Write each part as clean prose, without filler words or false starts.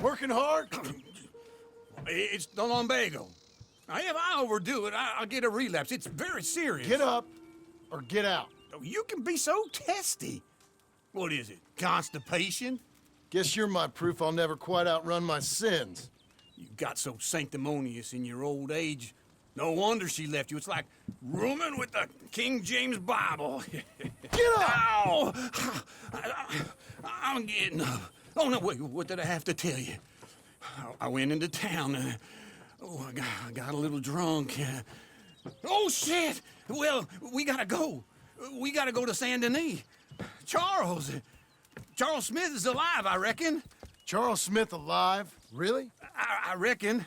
Working hard? It's the lumbago. Now, if I overdo it, I'll get a relapse. It's very serious. Get up or get out. Oh, you can be so testy. What is it, constipation? Guess you're my proof I'll never quite outrun my sins. You got so sanctimonious in your old age. No wonder she left you. It's like rooming with the King James Bible. Get up! Ow! I'm getting up. Oh, no, wait, what did I have to tell you? I went into town. I got a little drunk. Oh, shit! Well, we gotta go. We gotta go to Saint Denis. Charles Smith is alive, I reckon. Charles Smith alive? Really? I reckon.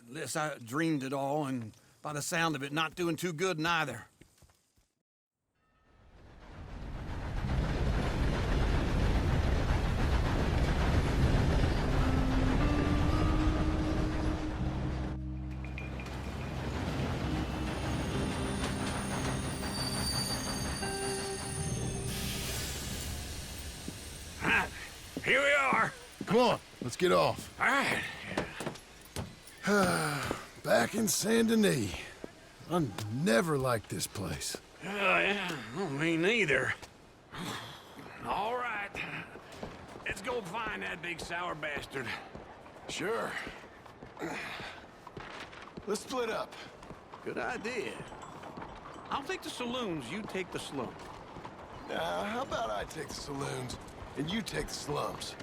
Unless I dreamed it all, and by the sound of it, not doing too good neither. Here we are. Come on, let's get off. All right. Back in Saint Denis. I never liked this place. Oh, yeah. Oh, me neither. All right. Let's go find that big sour bastard. Sure. Let's split up. Good idea. I'll take the saloons, you take the slums. How about I take the saloons and you take the slums?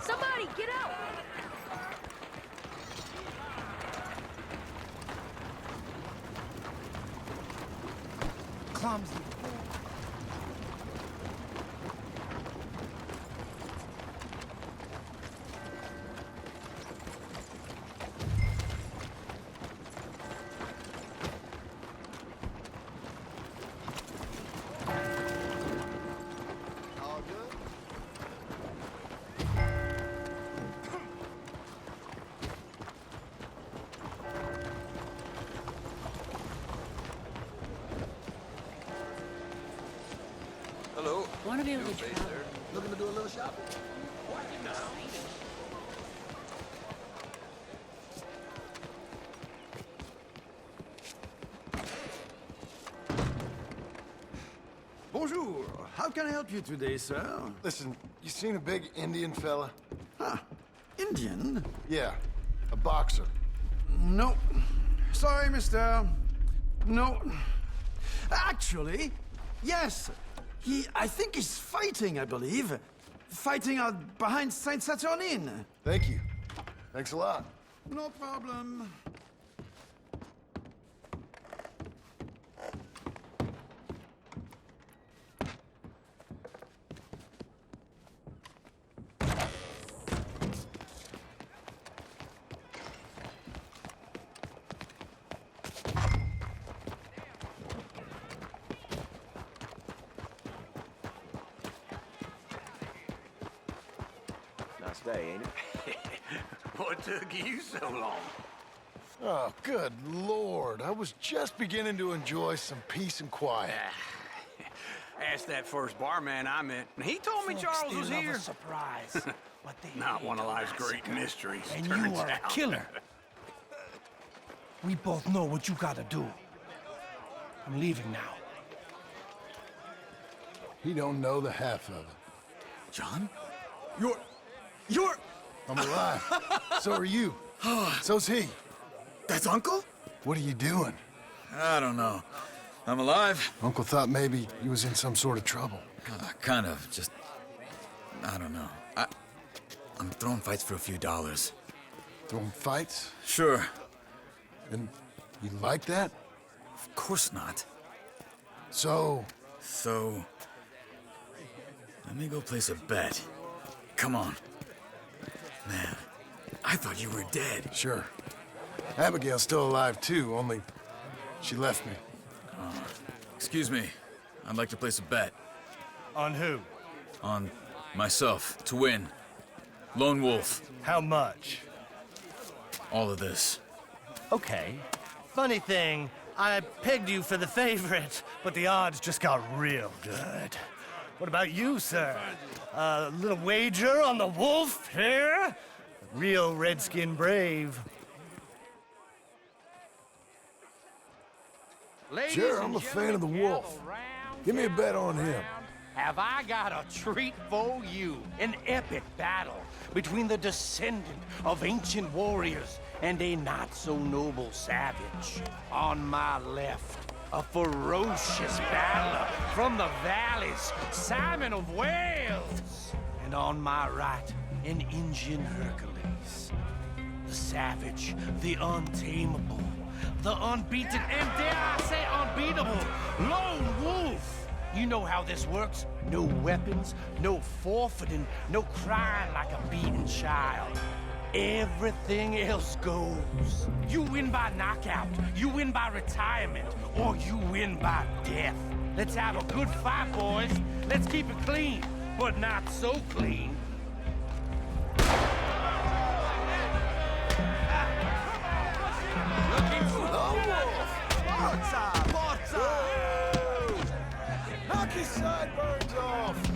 Somebody, get out! Clumsy. All good? Hello. Want to be able to travel. Looking to do a little shopping? Bonjour. How can I help you today, sir? Listen, you seen a big Indian fella? Ah, Indian? Yeah, a boxer. No. Sorry, mister. No. Actually, yes. I think he's fighting, I believe. Fighting out behind Saint Saturnin. Thank you. Thanks a lot. No problem. Nice day, ain't it? What took you so long? Oh, good Lord. I was just beginning to enjoy some peace and quiet. Asked that first barman I met, and he told me Charles was here. Surprise. What they Not hate one of a life's massacre. great mysteries, And turns you are a out. killer. We both know what you gotta do. I'm leaving now. He don't know the half of it. John? You're... I'm alive. So are you. So's he. That's Uncle? What are you doing? I don't know. I'm alive. Uncle thought maybe he was in some sort of trouble. Kind of. Just... I don't know. I'm throwing fights for a few dollars. Throwing fights? Sure. And you like that? Of course not. So... So... Let me go place a bet. Come on. Man, I thought you were dead. Sure. Abigail's still alive, too, only she left me. Excuse me. I'd like to place a bet. On who? On myself, to win. Lone Wolf, How much? all of this. Okay. Funny thing, I pegged you for the favorite, but the odds just got real good. What about you, sir? A little wager on the wolf here? Real redskin brave. Sure, I'm a fan of the wolf. Give me a bet on him. Have I got a treat for you? An epic battle between the descendant of ancient warriors and a not-so-noble savage. On my left, a ferocious battler from the valleys, Simon of Wales. And on my right, an Indian Hercules. The savage, the untamable, the unbeaten, and dare I say unbeatable, Lone Wolf. You know how this works. No weapons, no forfeiting, no crying like a beaten child. Everything else goes. You win by knockout, you win by retirement, or you win by death. Let's have a good fight, boys. Let's keep it clean, but not so clean. Knock his sideburns off!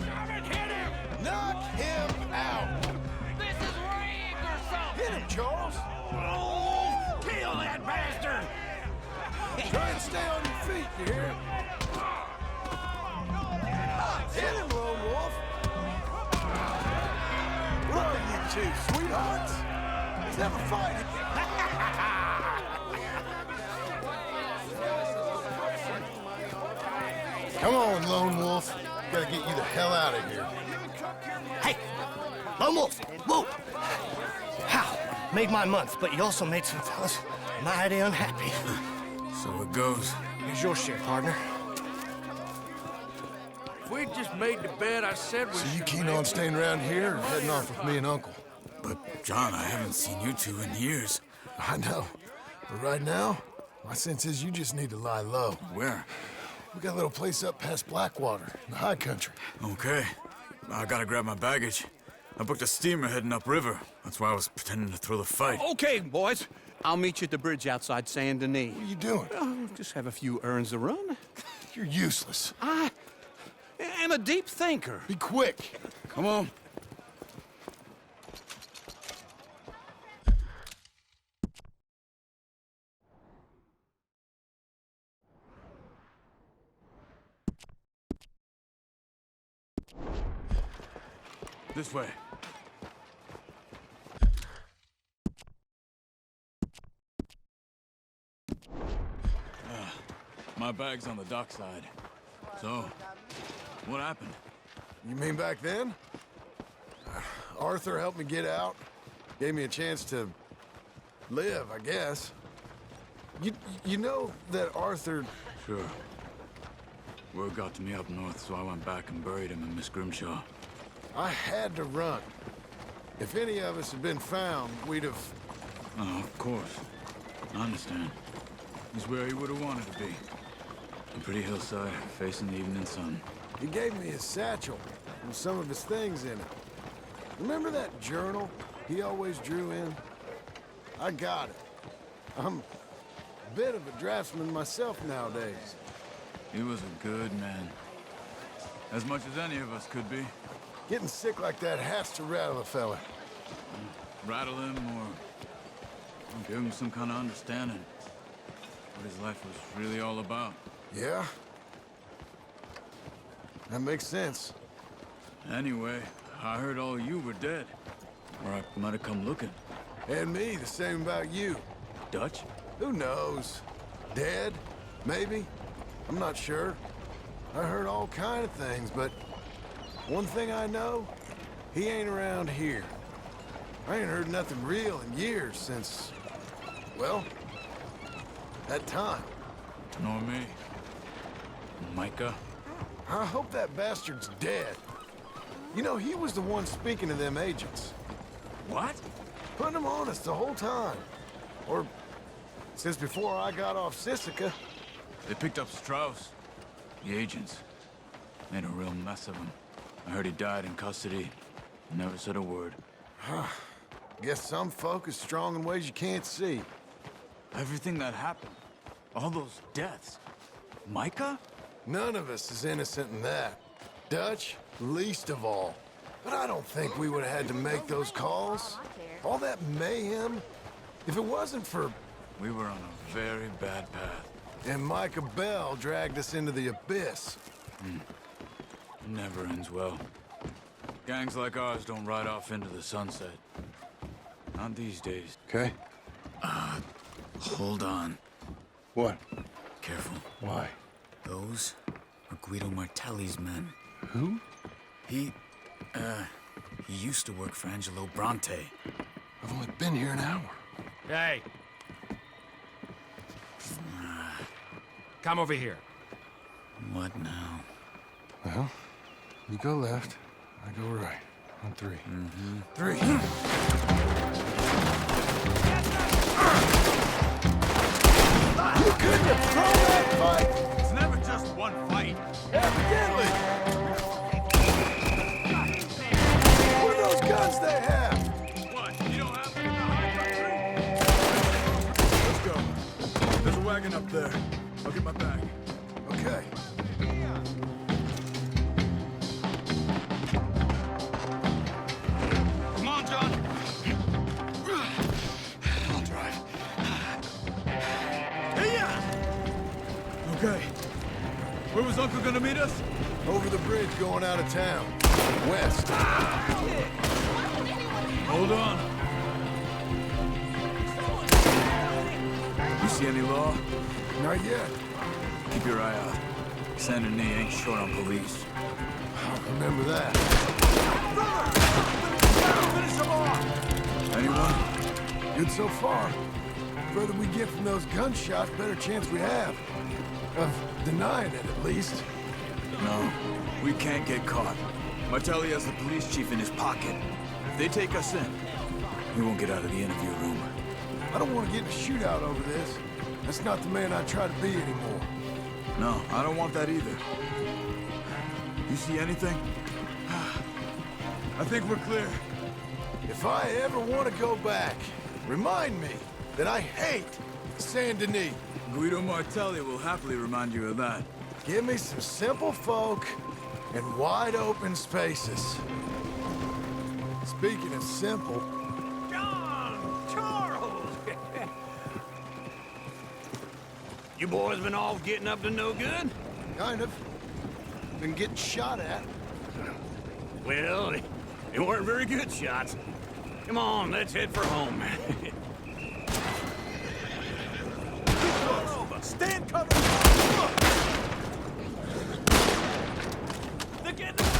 Hit him! Knock him out! This is rigged or something! Hit him, Charles! Oh, kill that bastard! Try and stay on your feet, you hear? Hit him, Lone Wolf! What are you two, sweethearts? Let's have a fight! Come on, Lone Wolf. Gotta get you the hell out of here. Hey! Lone Wolf! Whoa! How? Made my month, but you also made some fellas mighty unhappy. So it goes. Here's your share, partner. If we just made the bed I said we So you should keen make, on staying around here or heading off with me and Uncle? But, John, I haven't seen you two in years. I know. But right now, my sense is you just need to lie low. Where? We got a little place up past Blackwater, in the high country. Okay. I gotta grab my baggage. I booked a steamer heading upriver. That's why I was pretending to throw the fight. Okay, boys. I'll meet you at the bridge outside Saint Denis. What are you doing? Oh, just have a few errands to run. You're useless. I am a deep thinker. Be quick. Come on. This way. My bag's on the dockside. So, what happened? You mean back then? Arthur helped me get out. Gave me a chance to live, I guess. You know that Arthur... Sure. Word got to me up north, so I went back and buried him in Miss Grimshaw. I had to run. If any of us had been found, we'd have... Oh, of course. I understand. He's where he would have wanted to be. A pretty hillside, facing the evening sun. He gave me his satchel and some of his things in it. Remember that journal he always drew in? I got it. I'm a bit of a draftsman myself nowadays. He was a good man. As much as any of us could be. Getting sick like that has to rattle a fella. Rattle him or give him some kind of understanding. What his life was really all about. Yeah? That makes sense. Anyway, I heard all you were dead. Or I might have come looking. And me, the same about you. Dutch? Who knows? Dead? Maybe? I'm not sure. I heard all kind of things, but one thing I know, he ain't around here. I ain't heard nothing real in years since, well, that time. Nor me. Micah? I hope that bastard's dead. You know, he was the one speaking to them agents. What? Putting them on us the whole time. Or since before I got off Sisika. They picked up Strauss. The agents. Made a real mess of him. I heard he died in custody. Never said a word. Guess some folk is strong in ways you can't see. Everything that happened, all those deaths. Micah? None of us is innocent in that. Dutch, least of all. But I don't think we would have had to make those calls. All that mayhem. If it wasn't for... We were on a very bad path. And Micah Bell dragged us into the abyss. Never ends well. Gangs like ours don't ride off into the sunset. Not these days. Okay. Hold on. What? Careful. Why? Those are Guido Martelli's men. Who? He used to work for Angelo Bronte. I've only been here an hour. Hey. Come over here. What now? Well, you go left, I go right. On three. Three. You couldn't have thrown that fight! It's never just one fight. Evidently! What are those guns they have? What? You don't have them in the high country? Let's go. There's a wagon up there. I'll get my bag. Okay. Come on, John. I'll drive. Okay. Where was Uncle gonna meet us? Over the bridge going out of town. West. Hold on. You see any law? Not yet. Keep your eye out. Saint Denis ain't short on police. I'll remember that. Anyone? Good so far. Further we get from those gunshots, better chance we have. Of denying it, at least. No, we can't get caught. Martelli has the police chief in his pocket. If they take us in, we won't get out of the interview room. I don't want to get in a shootout over this. That's not the man I try to be anymore. No, I don't want that either. You see anything? I think we're clear. If I ever want to go back, remind me that I hate Saint Denis. Guido Martelli will happily remind you of that. Give me some simple folk and wide open spaces. Speaking of simple, John! Charles! You boys been off getting up to no good? kind of. Been getting shot at. Well, they weren't very good shots. Come on, let's head for home. Stand cover! They're getting away!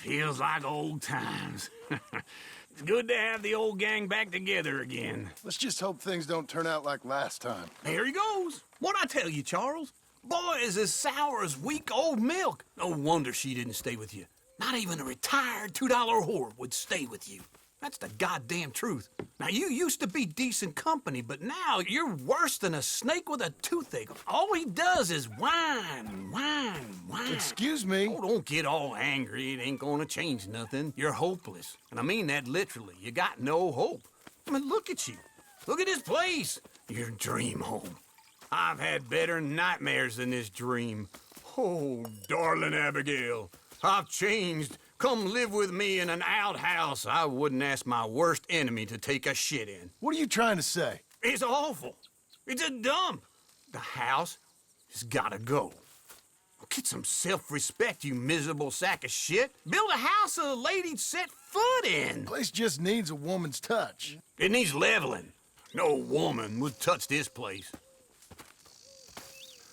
Feels like old times. It's good to have the old gang back together again. Let's just hope things don't turn out like last time. There he goes. What'd I tell you, Charles? Boy is as sour as week-old milk. No wonder she didn't stay with you. Not even a retired $2 whore would stay with you. That's the goddamn truth. Now, you used to be decent company, but now you're worse than a snake with a toothache. All he does is whine, whine, whine. Excuse me? Oh, don't get all angry. It ain't gonna change nothing. You're hopeless. And I mean that literally. You got no hope. I mean, look at you. Look at this place. Your dream home. I've had better nightmares than this dream. Oh, darling Abigail, I've changed. Come live with me in an outhouse I wouldn't ask my worst enemy to take a shit in. What are you trying to say? It's awful. It's a dump. The house has gotta go. Get some self-respect, you miserable sack of shit. Build a house a lady'd set foot in. Place just needs a woman's touch. It needs leveling. No woman would touch this place.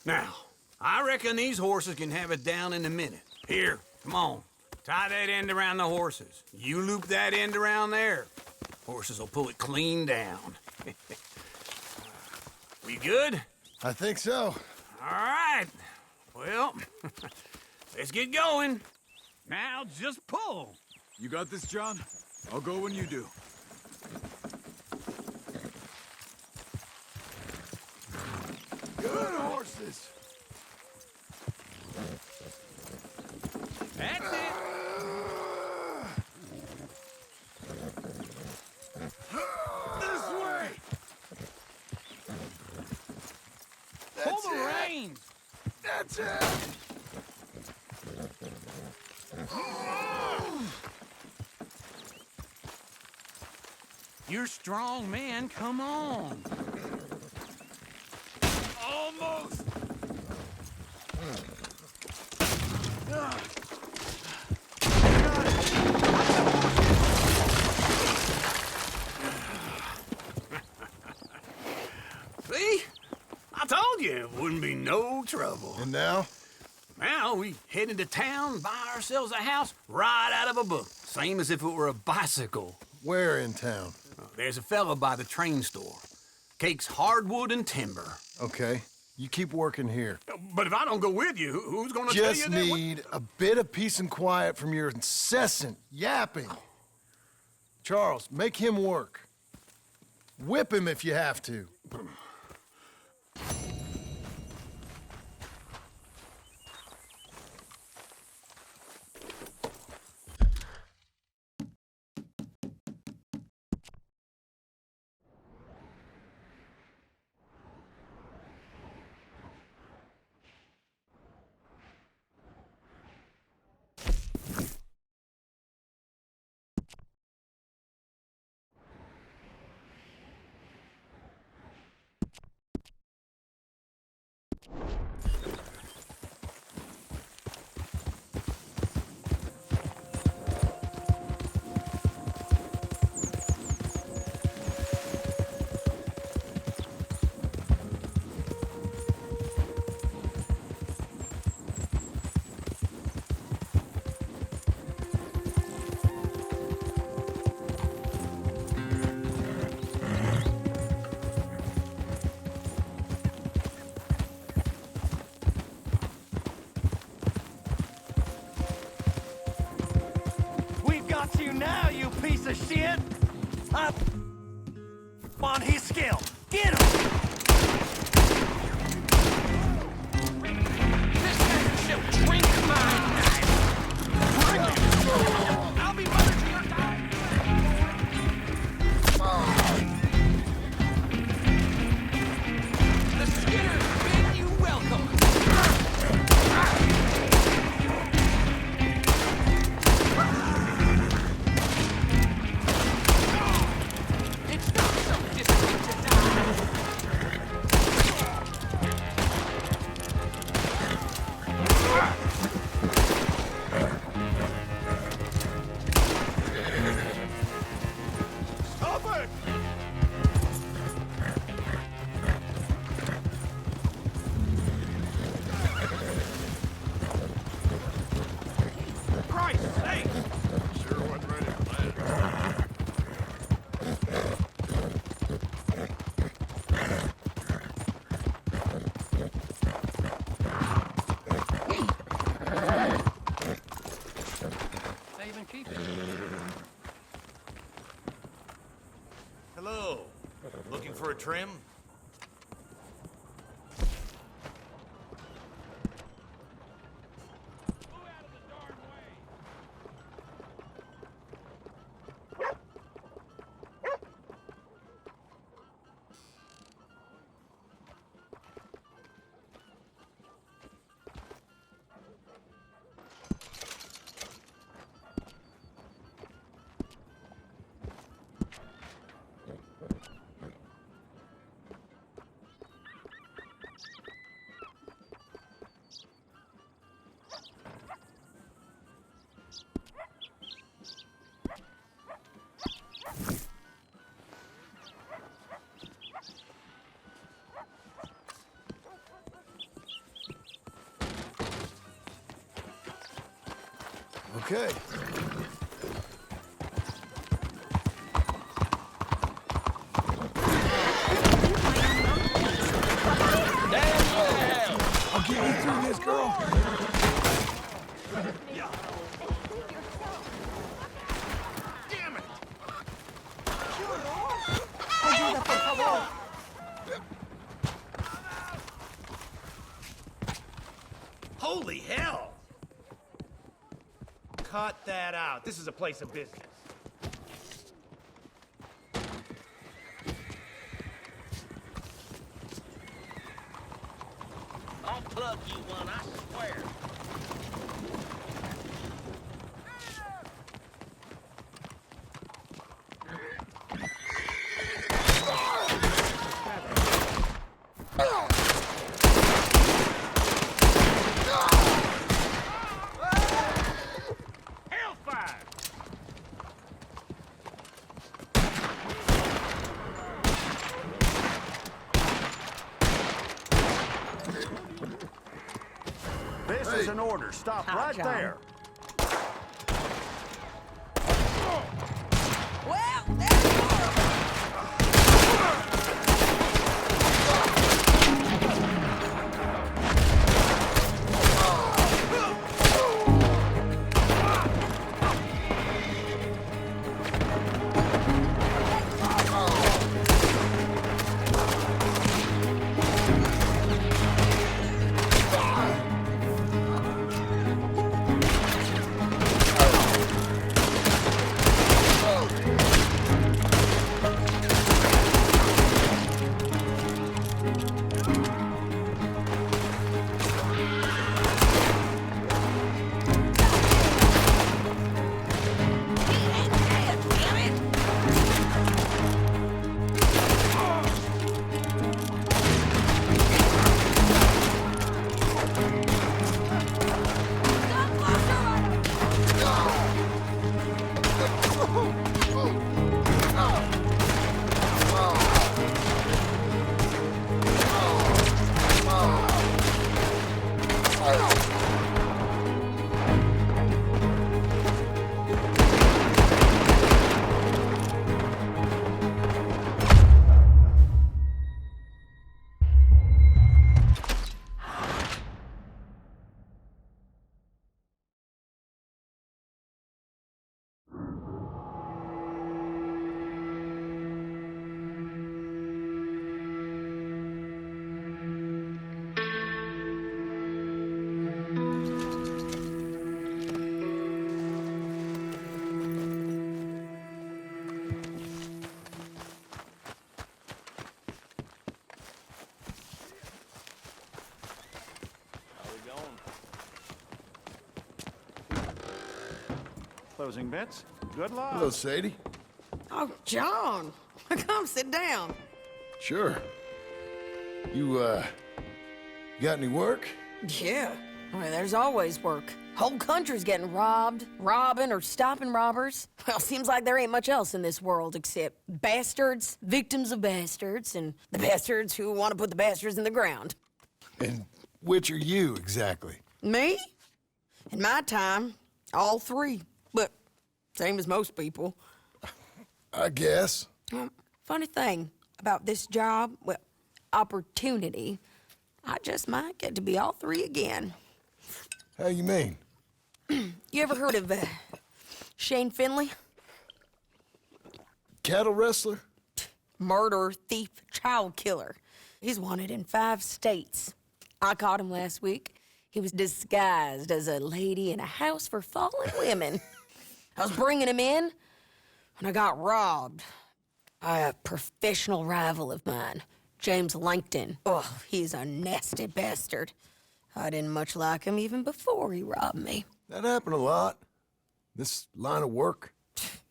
Now, I reckon these horses can have it down in a minute. Here, come on. Tie that end around the horses. You loop that end around there. Horses will pull it clean down. We good? I think so. All right. Well, let's get going. Now just pull. You got this, John? I'll go when you do. Good horses. That's it. This way. Pull the reins. That's it. You're a strong man. Come on. Almost. See? I told you it wouldn't be no trouble. And now? Now we head into town, buy ourselves a house right out of a book. Same as if it were a bicycle. Where in town? There's a fella by the train store. Cakes hardwood and timber. Okay. You keep working here. But if I don't go with you, who's gonna tell you Just that? need a bit of peace and quiet from your incessant yapping. Charles, make him work. Whip him if you have to. Got you now, you piece of shit! I'm on his skill. Get him! This man shall drink my knife. Bring him! I'll be mother to your time. The Skinners bid you welcome. It's not so distant to die. Looking for a trim? Okay. I'll get you through this, girl. Holy hell! Cut that out. This is a place of business. I'll plug you one, I swear. Hellfire! This is an order. Stop right John. there. Well, there's more of 'em. Closing bits. Good luck. Hello, Sadie. Oh, John. Come sit down. Sure. You got any work? Yeah. I mean, there's always work. Whole country's getting robbed, robbing, or stopping robbers. Well, seems like there ain't much else in this world except bastards, victims of bastards, and the bastards who want to put the bastards in the ground. And which are you, exactly? Me? In my time, all three. But same as most people. I guess. Funny thing about this job, well, opportunity, I just might get to be all three again. How you mean? You ever heard of Shane Finley? Cattle wrestler? Murderer, thief, child killer. He's wanted in 5 states. I caught him last week. He was disguised as a lady in a house for fallen women. I was bringing him in, and I got robbed by a professional rival of mine, James Langton. Oh, he's a nasty bastard. I didn't much like him even before he robbed me. That happened a lot. This line of work.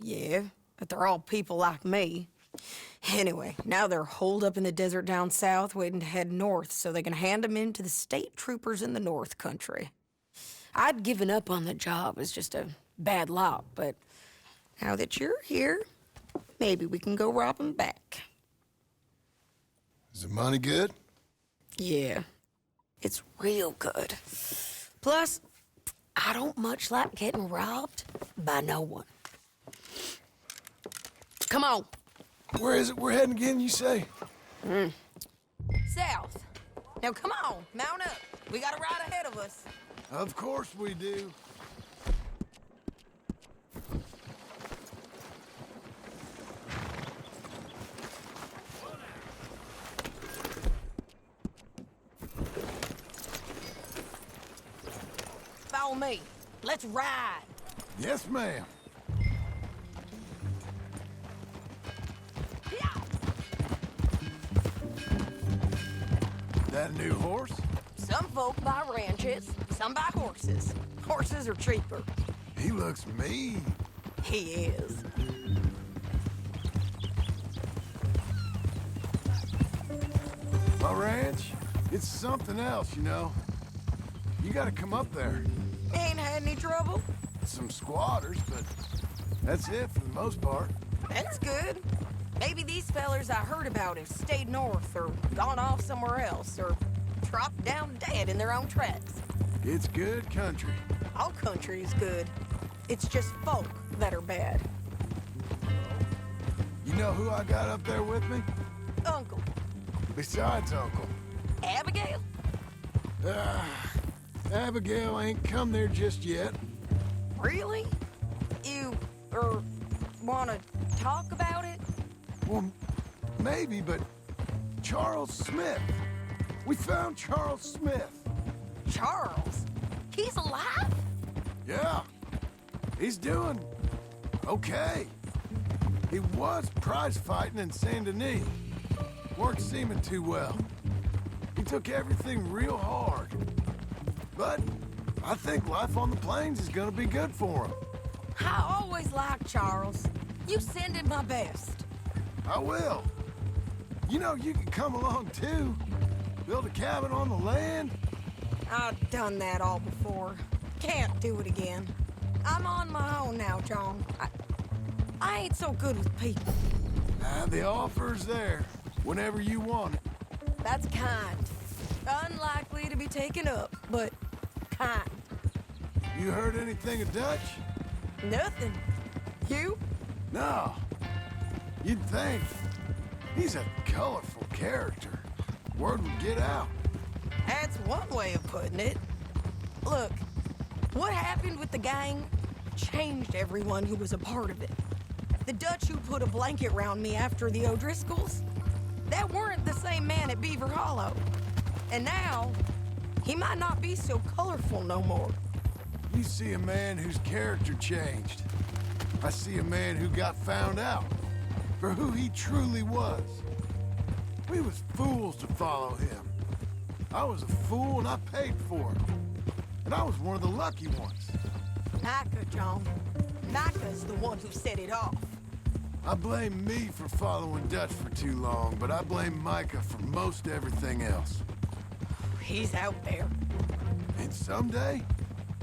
Yeah, but they're all people like me. Anyway, now they're holed up in the desert down south, waiting to head north so they can hand them in to the state troopers in the north country. I'd given up on the job as just a bad lot, but now that you're here, maybe we can go rob them back. Is the money good? Yeah, it's real good. Plus, I don't much like getting robbed by no one. Come on. Where is it we're heading again, you say? South. Now come on, mount up. We got a ride ahead of us. Of course we do. Follow me. Let's ride. Yes, ma'am. That a new horse? Some folk buy ranches, some buy horses. Horses are cheaper. He looks mean. He is. My ranch, it's something else, you know. You gotta come up there. Ain't had any trouble? Some squatters, but that's it for the most part. That's good. Maybe these fellers I heard about have stayed north or gone off somewhere else or dropped down dead in their own tracks. It's good country. All country is good. It's just folk that are bad. You know who I got up there with me? Uncle. Besides Uncle. Abigail? Abigail ain't come there just yet. Really? You, wanna talk about it? Well, maybe, but Charles Smith. We found Charles Smith. Charles? He's alive? Yeah. He's doing okay. He was prize fighting in Saint Denis. Weren't seeming too well. He took everything real hard. But I think life on the plains is gonna be good for him. I always liked Charles. You send him my best. I will. You know, you can come along too. Build a cabin on the land. I've done that all before. Can't do it again. I'm on my own now, John. I ain't so good with people. The offer's there whenever you want it. That's kind. Unlikely to be taken up, but kind. You heard anything of Dutch? Nothing. You? No. You'd think. He's a colorful character. Word would get out. That's one way of putting it. Look, what happened with the gang changed everyone who was a part of it. The Dutch who put a blanket round me after the O'Driscolls, that weren't the same man at Beaver Hollow. And now, he might not be so colorful no more. You see a man whose character changed. I see a man who got found out for who he truly was. We was fools to follow him. I was a fool and I paid for it. And I was one of the lucky ones. Micah, John. Micah's the one who set it off. I blame me for following Dutch for too long, but I blame Micah for most everything else. He's out there. And someday,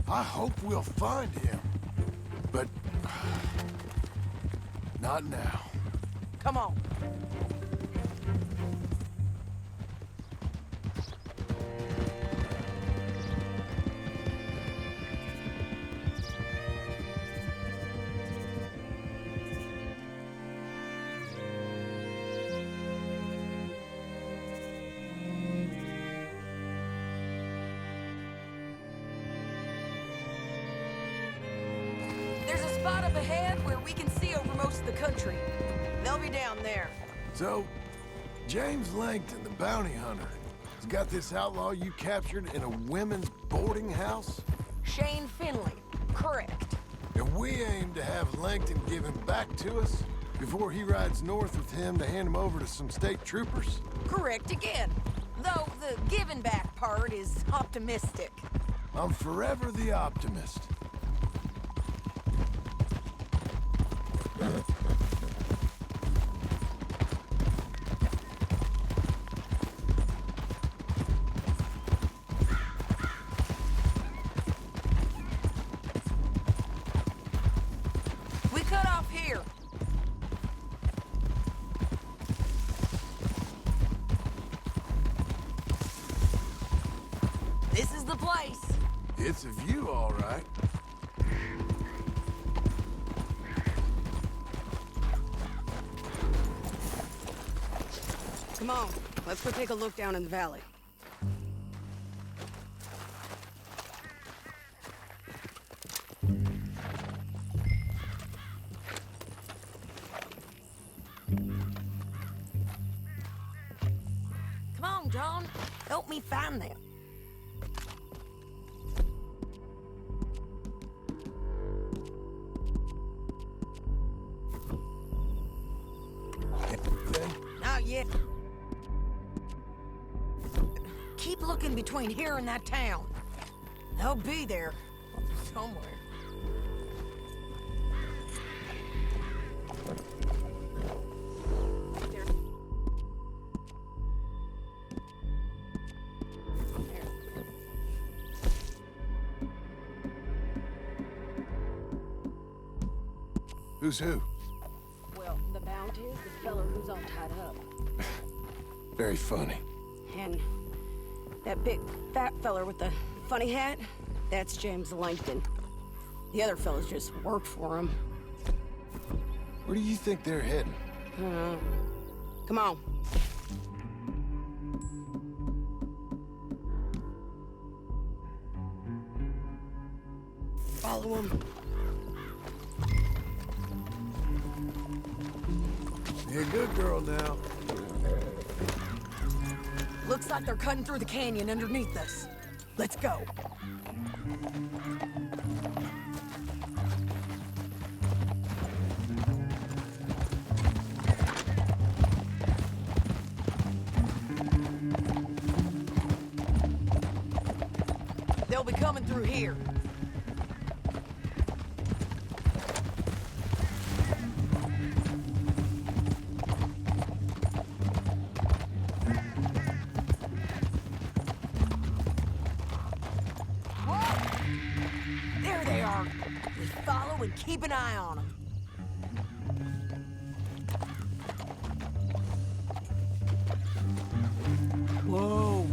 I hope we'll find him. But not now. Come on. There's a spot up ahead where we can see over most of the country. They'll be down there. So, James Langton, the bounty hunter, has got this outlaw you captured in a women's boarding house? Shane Finley, correct. And we aim to have Langton give him back to us before he rides north with him to hand him over to some state troopers? Correct again. Though the giving back part is optimistic. I'm forever the optimist. We cut off here. This is the place. It's a view, all right. Come on, let's go take a look down in the valley. Come on, John. Help me find them. Not yet. Keep looking between here and that town. They'll be there somewhere. Who's who? Well, the bounty is the fella who's all tied up. Very funny. And that big fat feller with the funny hat, that's James Langton. The other fellas just worked for him. Where do you think they're heading? Come on. Follow him. You're a good girl now. Looks like they're cutting through the canyon underneath us. Let's go. They'll be coming through here. There they are. We follow and keep an eye on them. Whoa.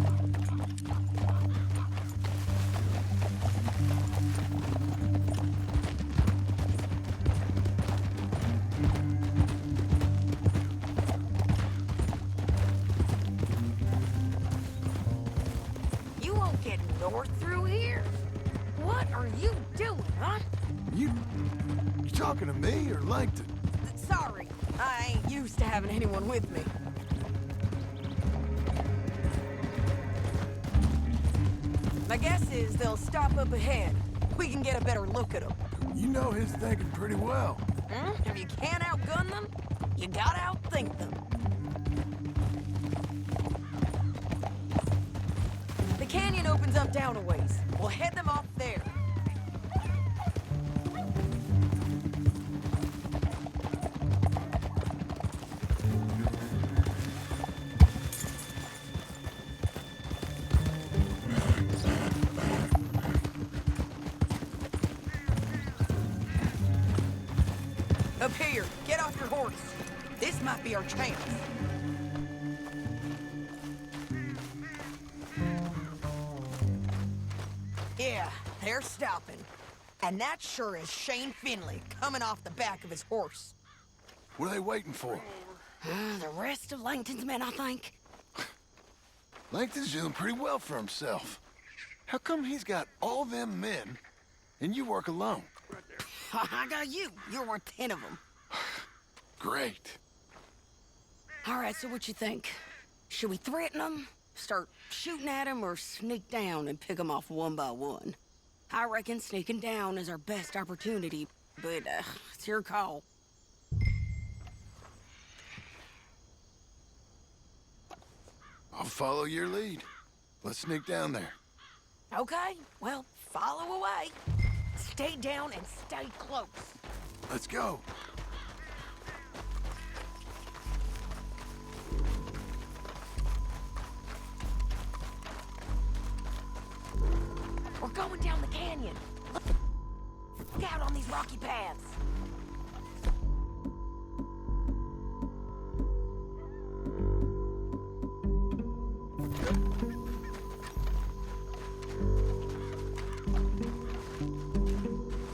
You won't get north through here. What are you doing, huh? You talking to me or Langton? Sorry, I ain't used to having anyone with me. My guess is they'll stop up ahead. We can get a better look at them. You know his thinking pretty well. If you can't outgun them, you gotta outthink them. The canyon opens up down a ways. We'll head them off there. Up here, get off your horse. This might be our chance. Yeah, they're stopping. And that sure is Shane Finley coming off the back of his horse. What are they waiting for? The rest of Langton's men, I think. Langton's doing pretty well for himself. How come he's got all them men and you work alone? I got you. You're worth 10 of them. Great. All right, so what you think? Should we threaten them, start shooting at them, or sneak down and pick them off one by one? I reckon sneaking down is our best opportunity, but it's your call. I'll follow your lead. Let's sneak down there. Okay, well, follow away. Stay down and stay close. Let's go. We're going down the canyon. Look out on these rocky paths.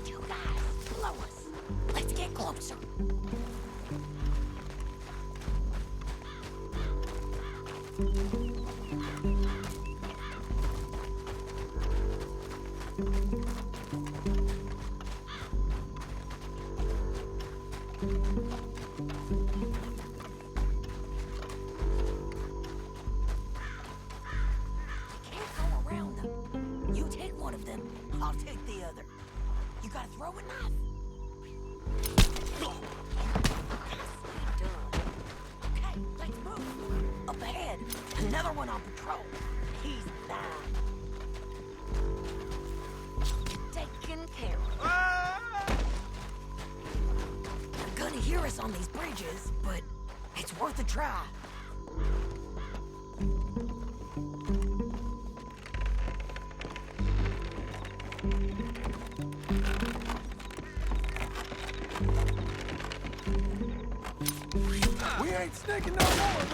You guys, below us. Let's get closer. Can't go around them. You take one of them, I'll take the other. You gotta throw a knife. Done. Okay, let's move. Up ahead, another one on patrol. He's mine. Taken care of. They're gonna hear us on these bridges, but it's worth a try. We ain't sneaking no more.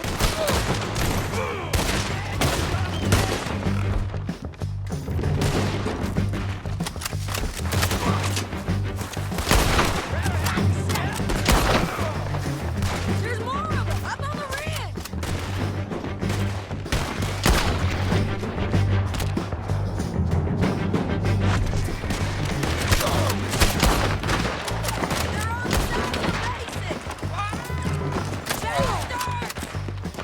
There's more of them up on the ridge. They're on the side of the basin. Battle starts.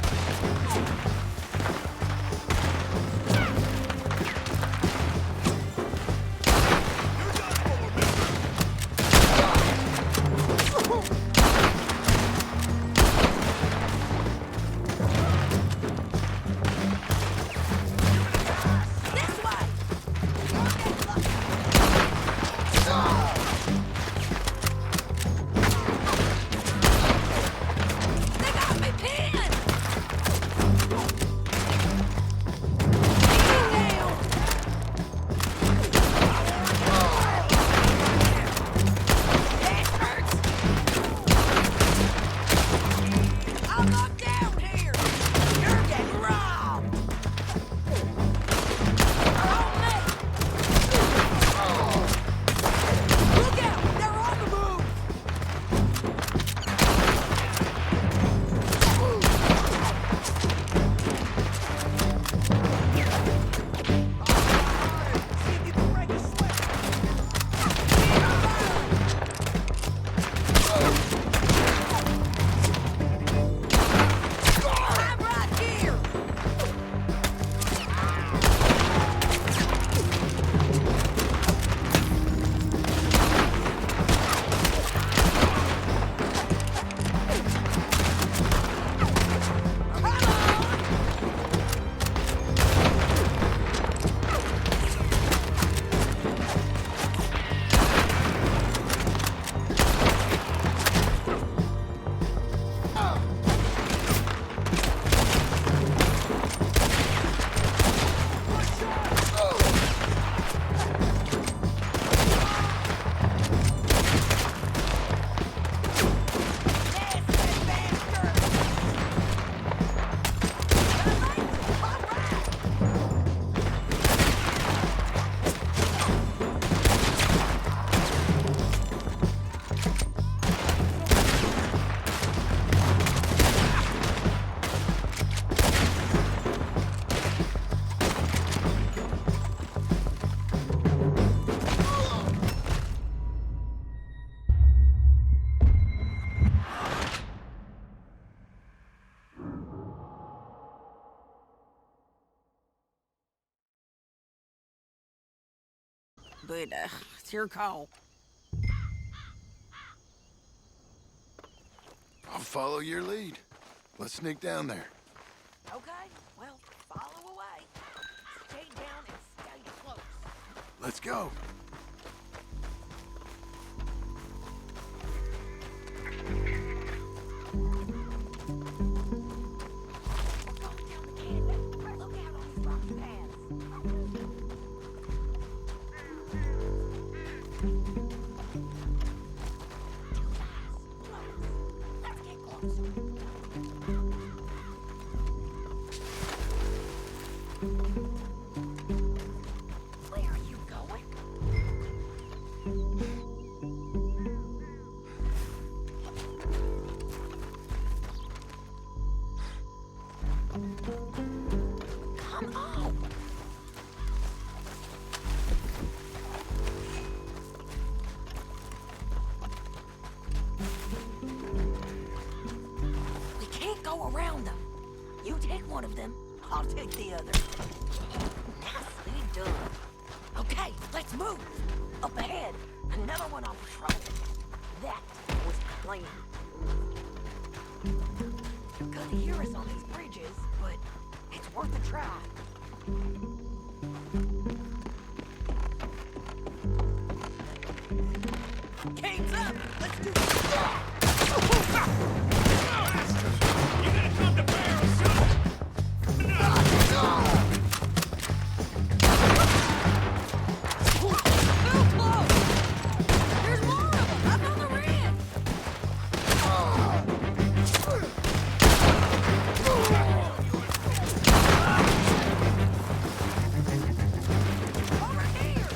but it's your call. I'll follow your lead. Let's sneak down there. Okay, well, follow away. Stay down and stay close. Let's go. Where are you going? Come on! We can't go around them. You take one of them, I'll take the other. Nicely done. Okay, let's move. Up ahead, another one on patrol. That was the plan. You're gonna hear us on these bridges, but it's worth a try. Cane's up! Let's do this! You gonna come to barrel, son? Too close! There's more of them up on the rim! Over here!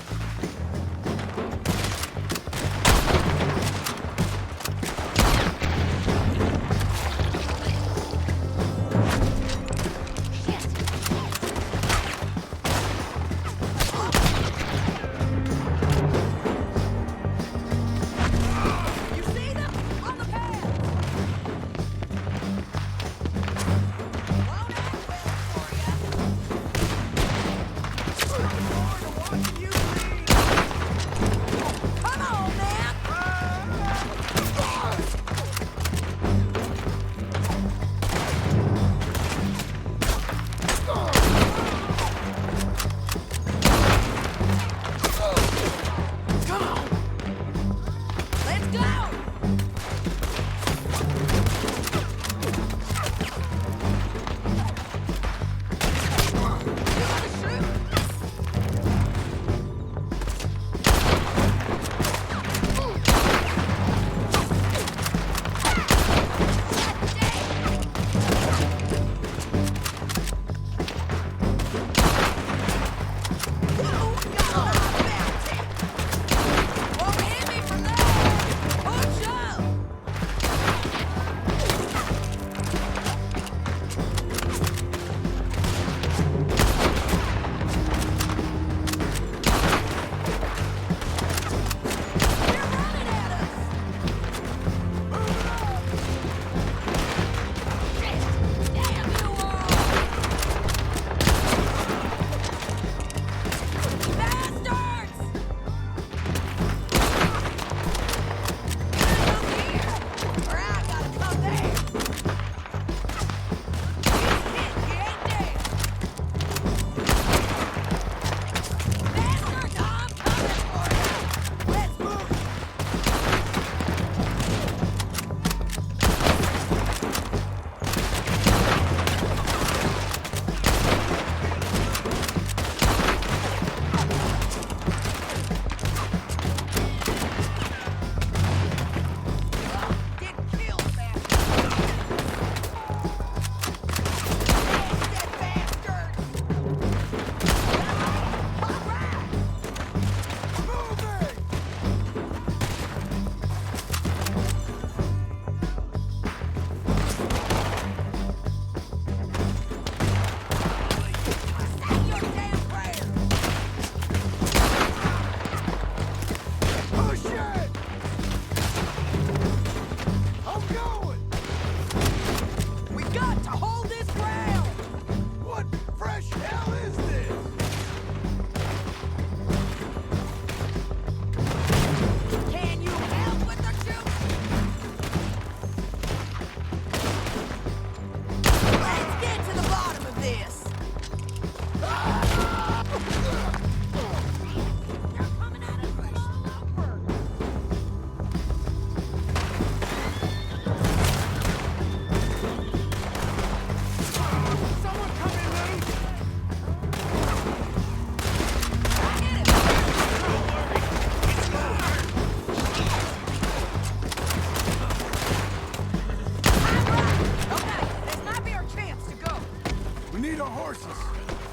need our horses.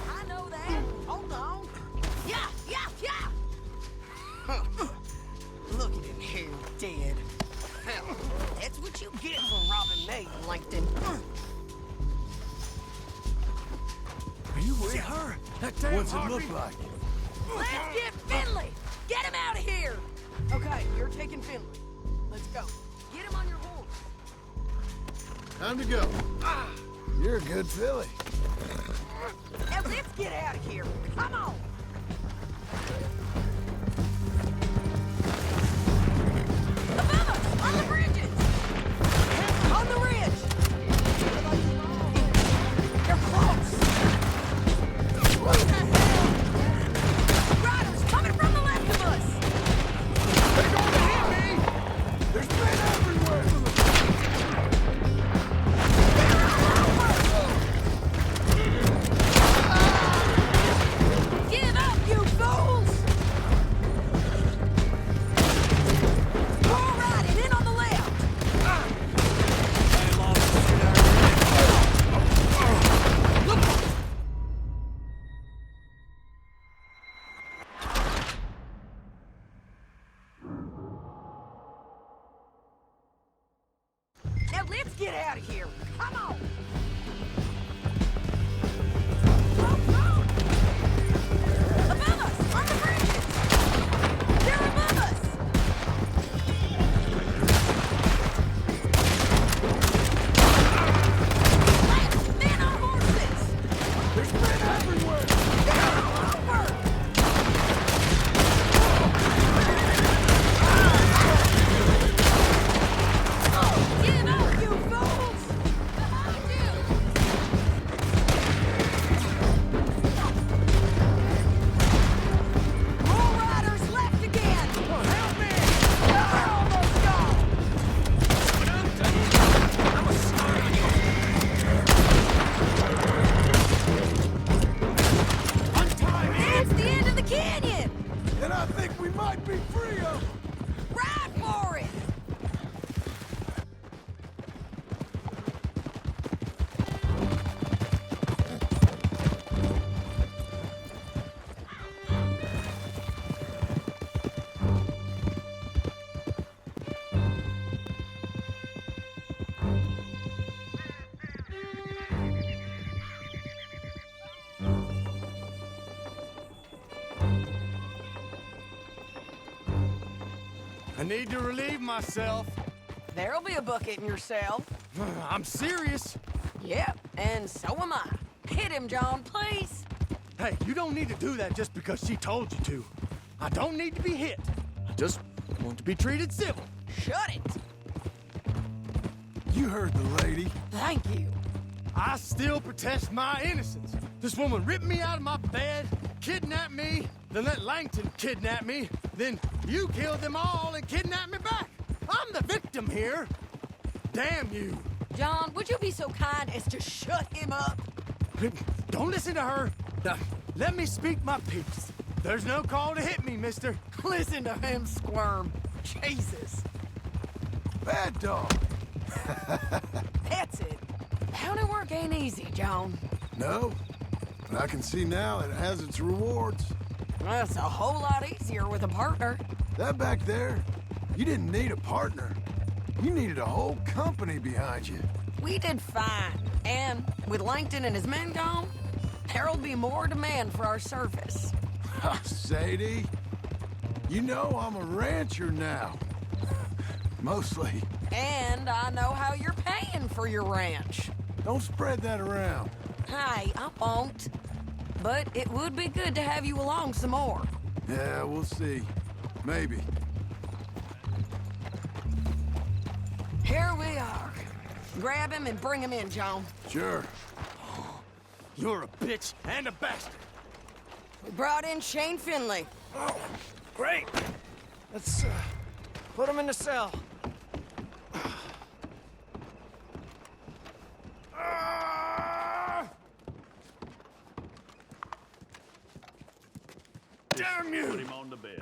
I know that. Hold on. Yeah, yeah, yeah! Huh. Look at him here, dead. Hell, that's what you get for robbing me, Langton. Are you with her? That damn What's it look like? Let's get Finley! Get him out of here! Okay, you're taking Finley. Let's go. Get him on your horse. Time to go. You're a good filly. Now let's get out of here. Come on! Above us! On the bridges! On the ridge! They're close! What the hell? Riders coming from the left of us! They're going to hit me! There's men everywhere! They're all over! Give up, you fools! All right, and in on the left! Now let's get out of here. Come on. Go, go. Above us, on the bridges. They're above us. Lance, men on horses. There's men everywhere! They're all over. Give up, you fools! Behind you! More riders left again! Help me! They're almost gone! It's the end of the canyon! And I think we might be free of... Ride for it! I need to relieve myself. There'll be a bucket in yourself. I'm serious. Yep, and so am I. Hit him, John, please. Hey, you don't need to do that just because she told you to. I don't need to be hit. I just want to be treated civil. Shut it. You heard the lady. Thank you. I still protest my innocence. This woman ripped me out of my bed, kidnapped me, then let Langton kidnap me, then you killed them all and kidnapped me back. I'm the victim here. Damn you. John, would you be so kind as to shut him up? Don't listen to her. Now, let me speak my piece. There's no call to hit me, mister. Listen to him squirm. Jesus. Bad dog. That's it. County work ain't easy, John. No, but I can see now it has its rewards. Well, it's a whole lot easier with a partner. That back there, you didn't need a partner. You needed a whole company behind you. We did fine. And with Langton and his men gone, there'll be more demand for our service. Sadie, you know I'm a rancher now. Mostly. And I know how you're paying for your ranch. Don't spread that around. Hey, I won't. But it would be good to have you along some more. Yeah, we'll see. Maybe. Here we are. Grab him and bring him in, John. Sure. You're a bitch and a bastard. We brought in Shane Finley. Oh, great. Let's put him in the cell. Damn you! Put him on the bed.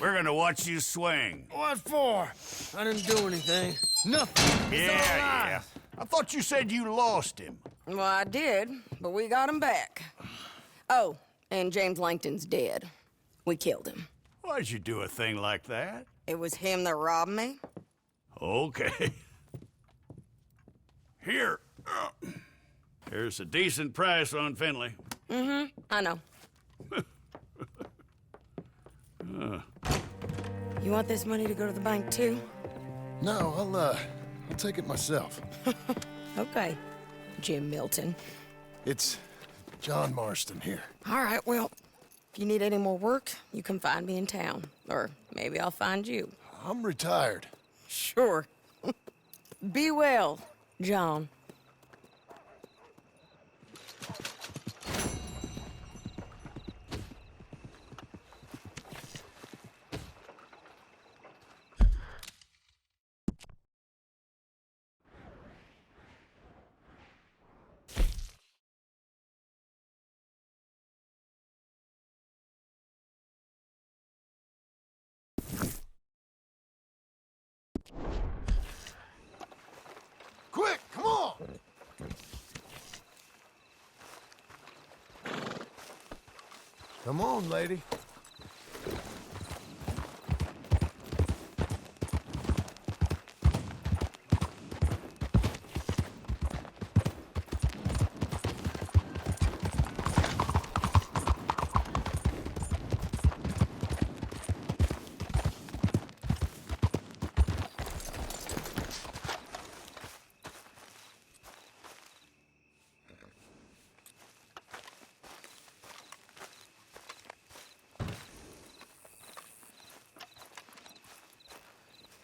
We're gonna watch you swing. What for? I didn't do anything. Nothing. It's all lies. I thought you said you lost him. Well, I did, but we got him back. Oh, and James Langton's dead. We killed him. Why'd you do a thing like that? It was him that robbed me. Okay. Here. Here's a decent price on Finley. I know. You want this money to go to the bank, too? No, I'll take it myself. Okay, Jim Milton. It's John Marston here. All right, well, if you need any more work, you can find me in town. Or maybe I'll find you. I'm retired. Sure. Be well, John. Quick, come on! Come on, lady.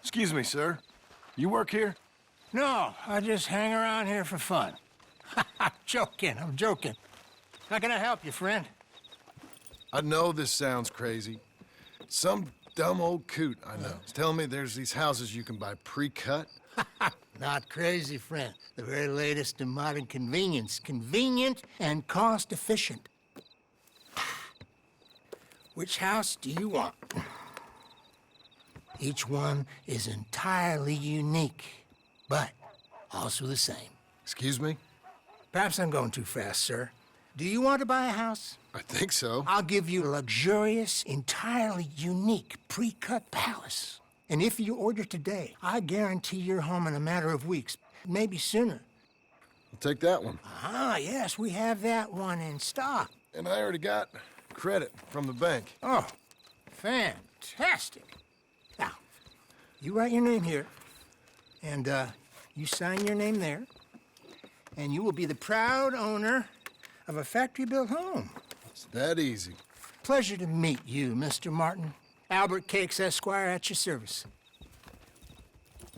Excuse me, sir. You work here? No, I just hang around here for fun. I'm joking. How can I help you, friend? I know this sounds crazy. Some dumb old coot I know is telling me there's these houses you can buy pre-cut. Not crazy, friend. The very latest in modern convenience. Convenient and cost-efficient. Which house do you want? Each one is entirely unique, but also the same. Excuse me? Perhaps I'm going too fast, sir. Do you want to buy a house? I think so. I'll give you a luxurious, entirely unique pre-cut palace. And if you order today, I guarantee you're home in a matter of weeks, maybe sooner. I'll take that one. Ah, yes, we have that one in stock. And I already got credit from the bank. Oh, fantastic. Now, you write your name here, and you sign your name there, and you will be the proud owner of a factory-built home. It's that easy. Pleasure to meet you, Mr. Martin. Albert Cakes, Esquire, at your service.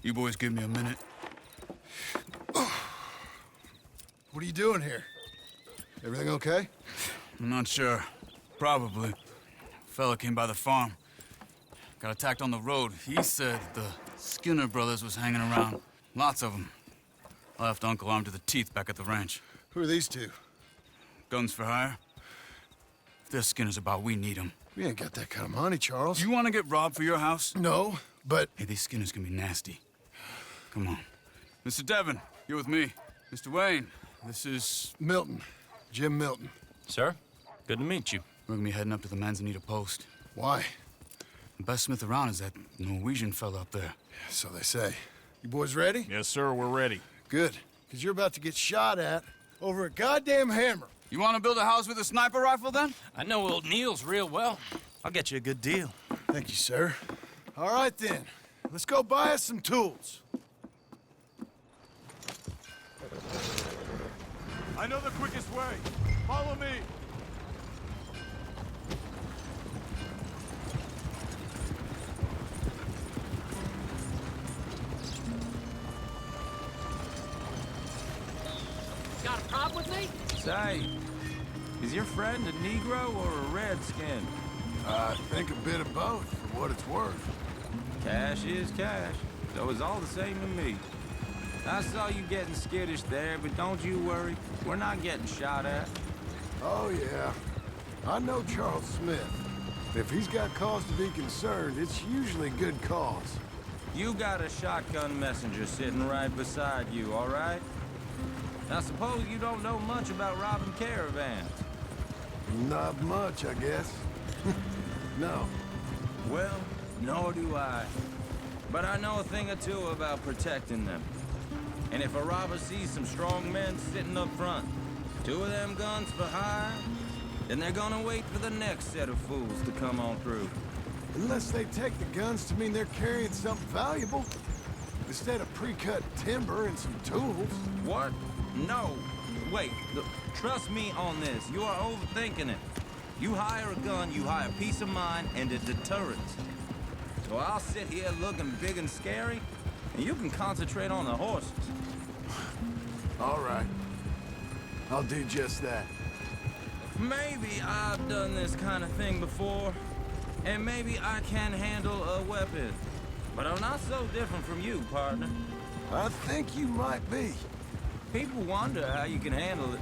You boys give me a minute. What are you doing here? Everything okay? I'm not sure. Probably. Fella came by the farm. Got attacked on the road. He said the Skinner brothers was hanging around. Lots of them. I left Uncle armed to the teeth back at the ranch. Who are these two? Guns for hire. If they're Skinner's about, we need them. We ain't got that kind of money, Charles. You want to get robbed for your house? No, but... Hey, these Skinners can be nasty. Come on. Mr. Devon, you're with me. Mr. Wayne, this is... Milton. Jim Milton. Sir, good to meet you. We're gonna be heading up to the Manzanita Post. Why? The best smith around is that Norwegian fella up there. So they say. You boys ready? Yes, sir, we're ready. Good. Because you're about to get shot at over a goddamn hammer. You want to build a house with a sniper rifle, then? I know old Neil's real well. I'll get you a good deal. Thank you, sir. All right, then. Let's go buy us some tools. I know the quickest way. Follow me. Got a problem with me? Say, is your friend a Negro or a Redskin? I think a bit of both, for what it's worth. Cash is cash, so it's all the same to me. I saw you getting skittish there, but don't you worry. We're not getting shot at. Oh, yeah. I know Charles Smith. If he's got cause to be concerned, it's usually good cause. You got a shotgun messenger sitting right beside you, all right? I suppose you don't know much about robbing caravans. Not much, I guess. No. Well, nor do I. But I know a thing or two about protecting them. And if a robber sees some strong men sitting up front, 2 of them guns for hire, then they're gonna wait for the next set of fools to come on through. Unless they take the guns to mean they're carrying something valuable. Instead of pre-cut timber and some tools. What? No. Wait, look, trust me on this. You are overthinking it. You hire a gun, you hire peace of mind and a deterrent. So I'll sit here looking big and scary, and you can concentrate on the horses. All right. I'll do just that. Maybe I've done this kind of thing before, and maybe I can handle a weapon. But I'm not so different from you, partner. I think you might be. People wonder how you can handle it,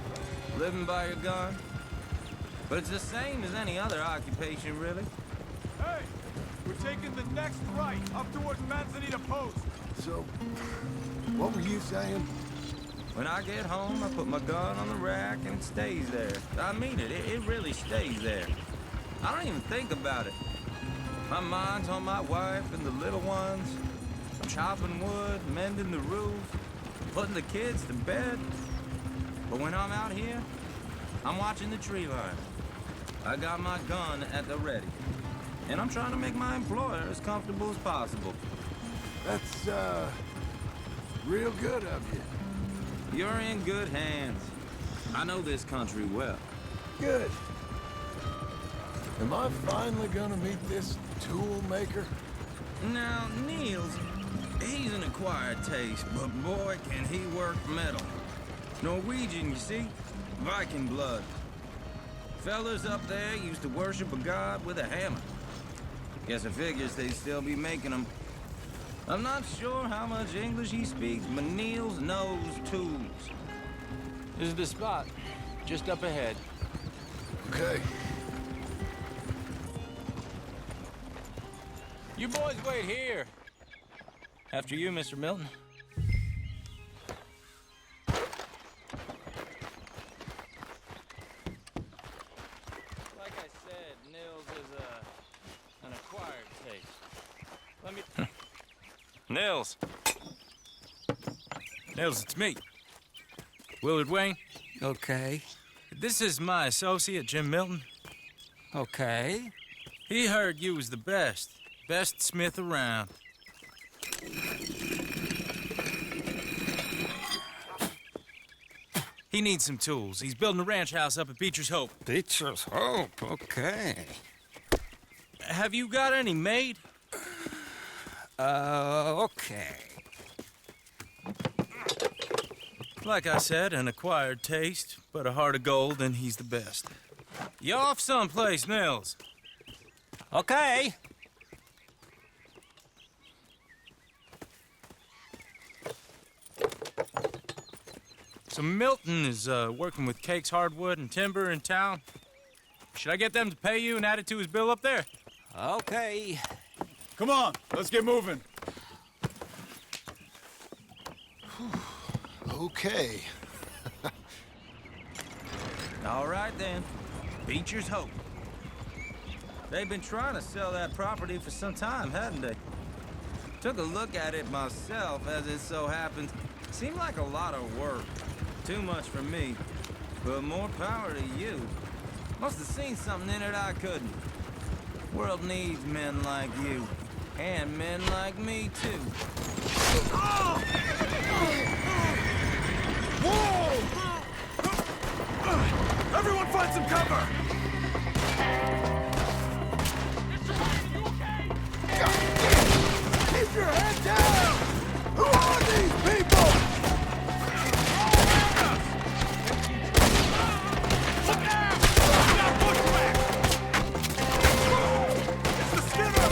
living by your gun. But it's the same as any other occupation, really. Hey! We're taking the next right, up towards Manzanita Post. So, what were you saying? When I get home, I put my gun on the rack and it stays there. I mean it, it really stays there. I don't even think about it. My mind's on my wife and the little ones. I'm chopping wood, mending the roof, putting the kids to bed. But when I'm out here, I'm watching the tree line. I got my gun at the ready. And I'm trying to make my employer as comfortable as possible. That's, real good of you. You're in good hands. I know this country well. Good. Am I finally gonna meet this tool maker? Now, Niels, he's an acquired taste, but boy, can he work metal. Norwegian, you see? Viking blood. Fellas up there used to worship a god with a hammer. Guess it figures they'd still be making them. I'm not sure how much English he speaks, but Niels knows tools. This is the spot, just up ahead. Okay. You boys wait here. After you, Mr. Milton. Like I said, Nils is an acquired taste. Let me... Nils. Nils, it's me. Willard Wayne. Okay. This is my associate, Jim Milton. Okay. He heard you was the best. Best smith around. He needs some tools. He's building a ranch house up at Beecher's Hope. Beecher's Hope, okay. Have you got any made? Okay. Like I said, an acquired taste, but a heart of gold, and he's the best. You off someplace, Nils? Okay. So Milton is working with Cake's Hardwood and Timber in town. Should I get them to pay you and add it to his bill up there? Okay. Come on, let's get moving. Okay. All right, then. Beecher's Hope. They've been trying to sell that property for some time, hadn't they? Took a look at it myself, as it so happens. Seemed like a lot of work. Too much for me. But more power to you. Must have seen something in it I couldn't. World needs men like you. And men like me, too. Whoa! Everyone find some cover! Keep your head down! Who are these people? Look out! We got bushwhacked! It's the Skinner!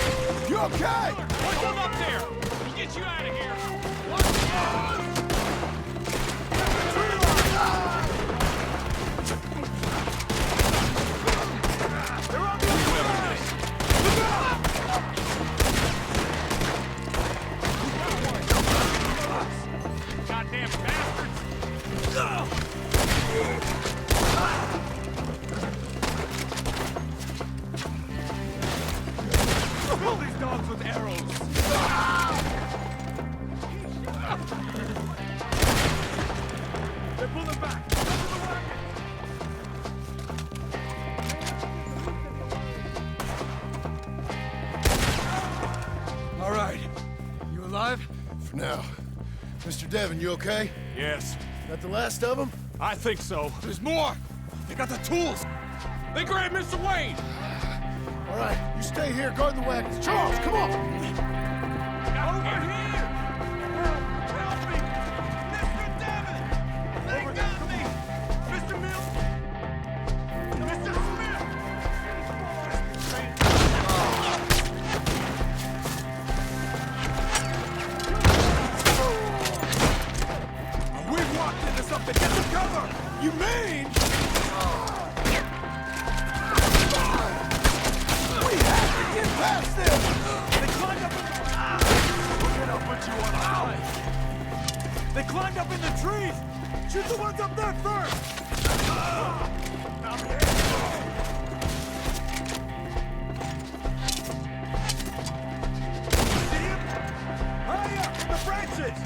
You okay? What's up there? We'll get you out of here! Devin, you okay? Yes, That the last of them? I think so. There's more! They got the tools! They grabbed Mr. Wayne! All right, you stay here, guard the wagons. Charles, come on! Over here! Help me! Mr. Devin! They got me! Mr. Mills! Mr. Smith! We've walked into something! Get some cover! You mean? We have to get past them! They climbed up in I'll put you on high. They climbed up in the trees! Shoot the ones up there first! I'm here! See him? Hurry up! In the branches!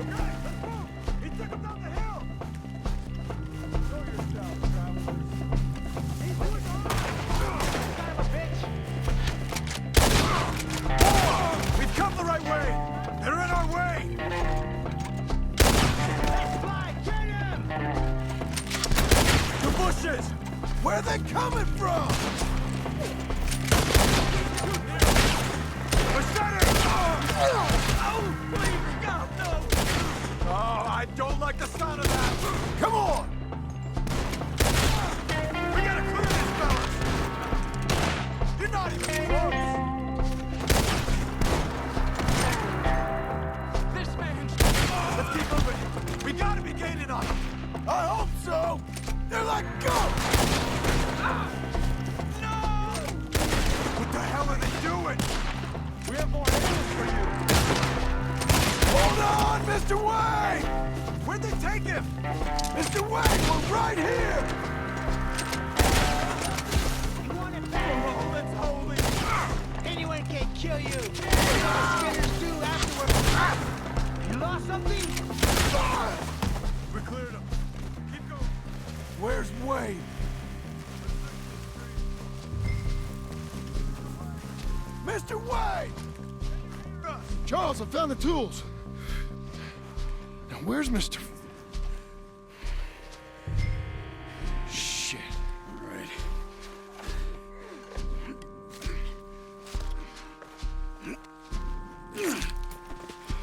Okay, let's move! He took him down the hill! Show yourself, travelers. He's doing all right! Son of a bitch! We've come the right way! They're in our way! Let's fly! Get him! The bushes! Where are they coming from? Machete! Oh, please, God, no! Oh, I don't like the sound of that! Come on! We gotta clear these fellas! You're not even close! This man! Let's keep moving! We gotta be gaining on them! I hope so! They're like ghosts! No! What the hell are they doing? We have more animals for you! Hold on, Mr. Wayne! Where'd they take him? Mr. Wayne, we're right here! You want it back? Oh, that's holy! Anyone can kill you. Spinners do afterwards. You lost something? We cleared him. Keep going. Where's Wayne? Mr. Wayne! Charles, I found the tools. Now, where's Mr. Shit. All right.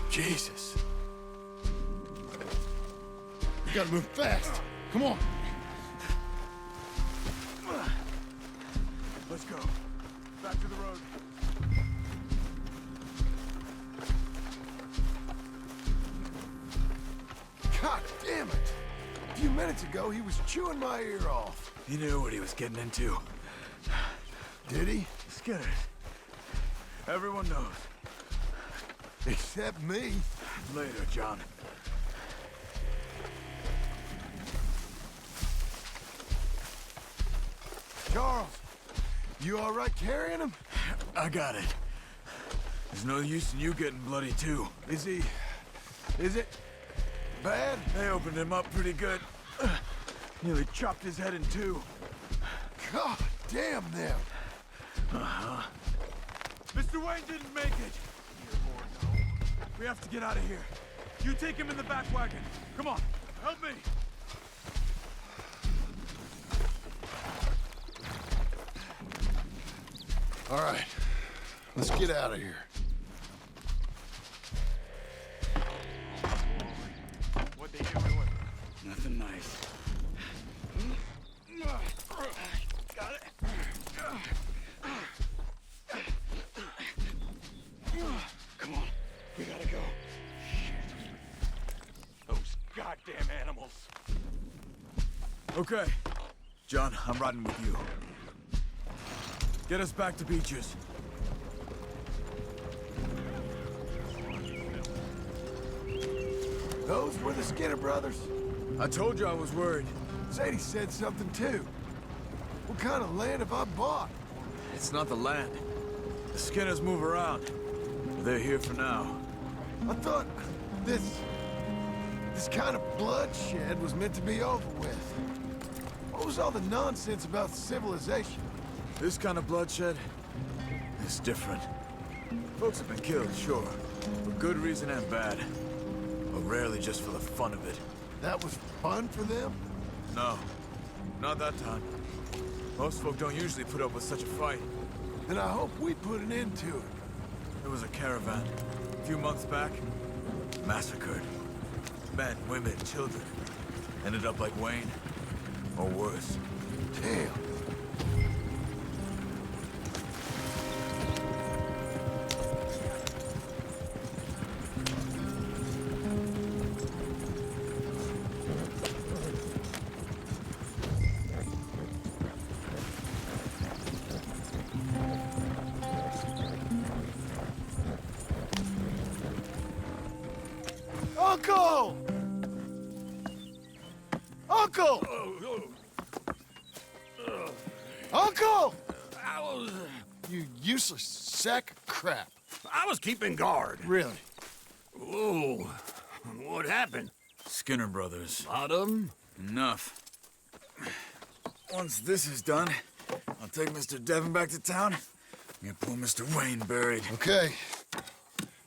Jesus. We gotta move fast. Come on. Let's go. Back to the road. God damn it! A few minutes ago, he was chewing my ear off. He knew what he was getting into. Did he? Skinner. Everyone knows. Except me. Later, John. Charles, you all right carrying him? I got it. There's no use in you getting bloody, too. Is it bad? They opened him up pretty good. Nearly chopped his head in two. God damn them. Uh-huh. Mr. Wayne didn't make it. We have to get out of here. You take him in the back wagon. Come on, help me. All right, let's get out of here. What they doing? Nothing nice. Got it. Come on, we gotta go. Those goddamn animals. Okay. John, I'm riding with you. Get us back to Beaches. Those were the Skinner brothers. I told you I was worried. Sadie said something too. What kind of land have I bought? It's not the land. The Skinners move around. They're here for now. I thought this kind of bloodshed was meant to be over with. What was all the nonsense about civilization? This kind of bloodshed is different. Folks have been killed, sure. For good reason and bad. But rarely just for the fun of it. That was fun for them? No. Not that time. Most folk don't usually put up with such a fight. Then I hope we put an end to it. There was a caravan, a few months back. Massacred. Men, women, children. Ended up like Wayne. Or worse. Damn. Uncle! Uncle! Uncle! You useless sack of crap. I was keeping guard. Really? Whoa. What happened? Skinner brothers. Lot of them? Enough. Once this is done, I'll take Mr. Devon back to town and get poor Mr. Wayne buried. Okay.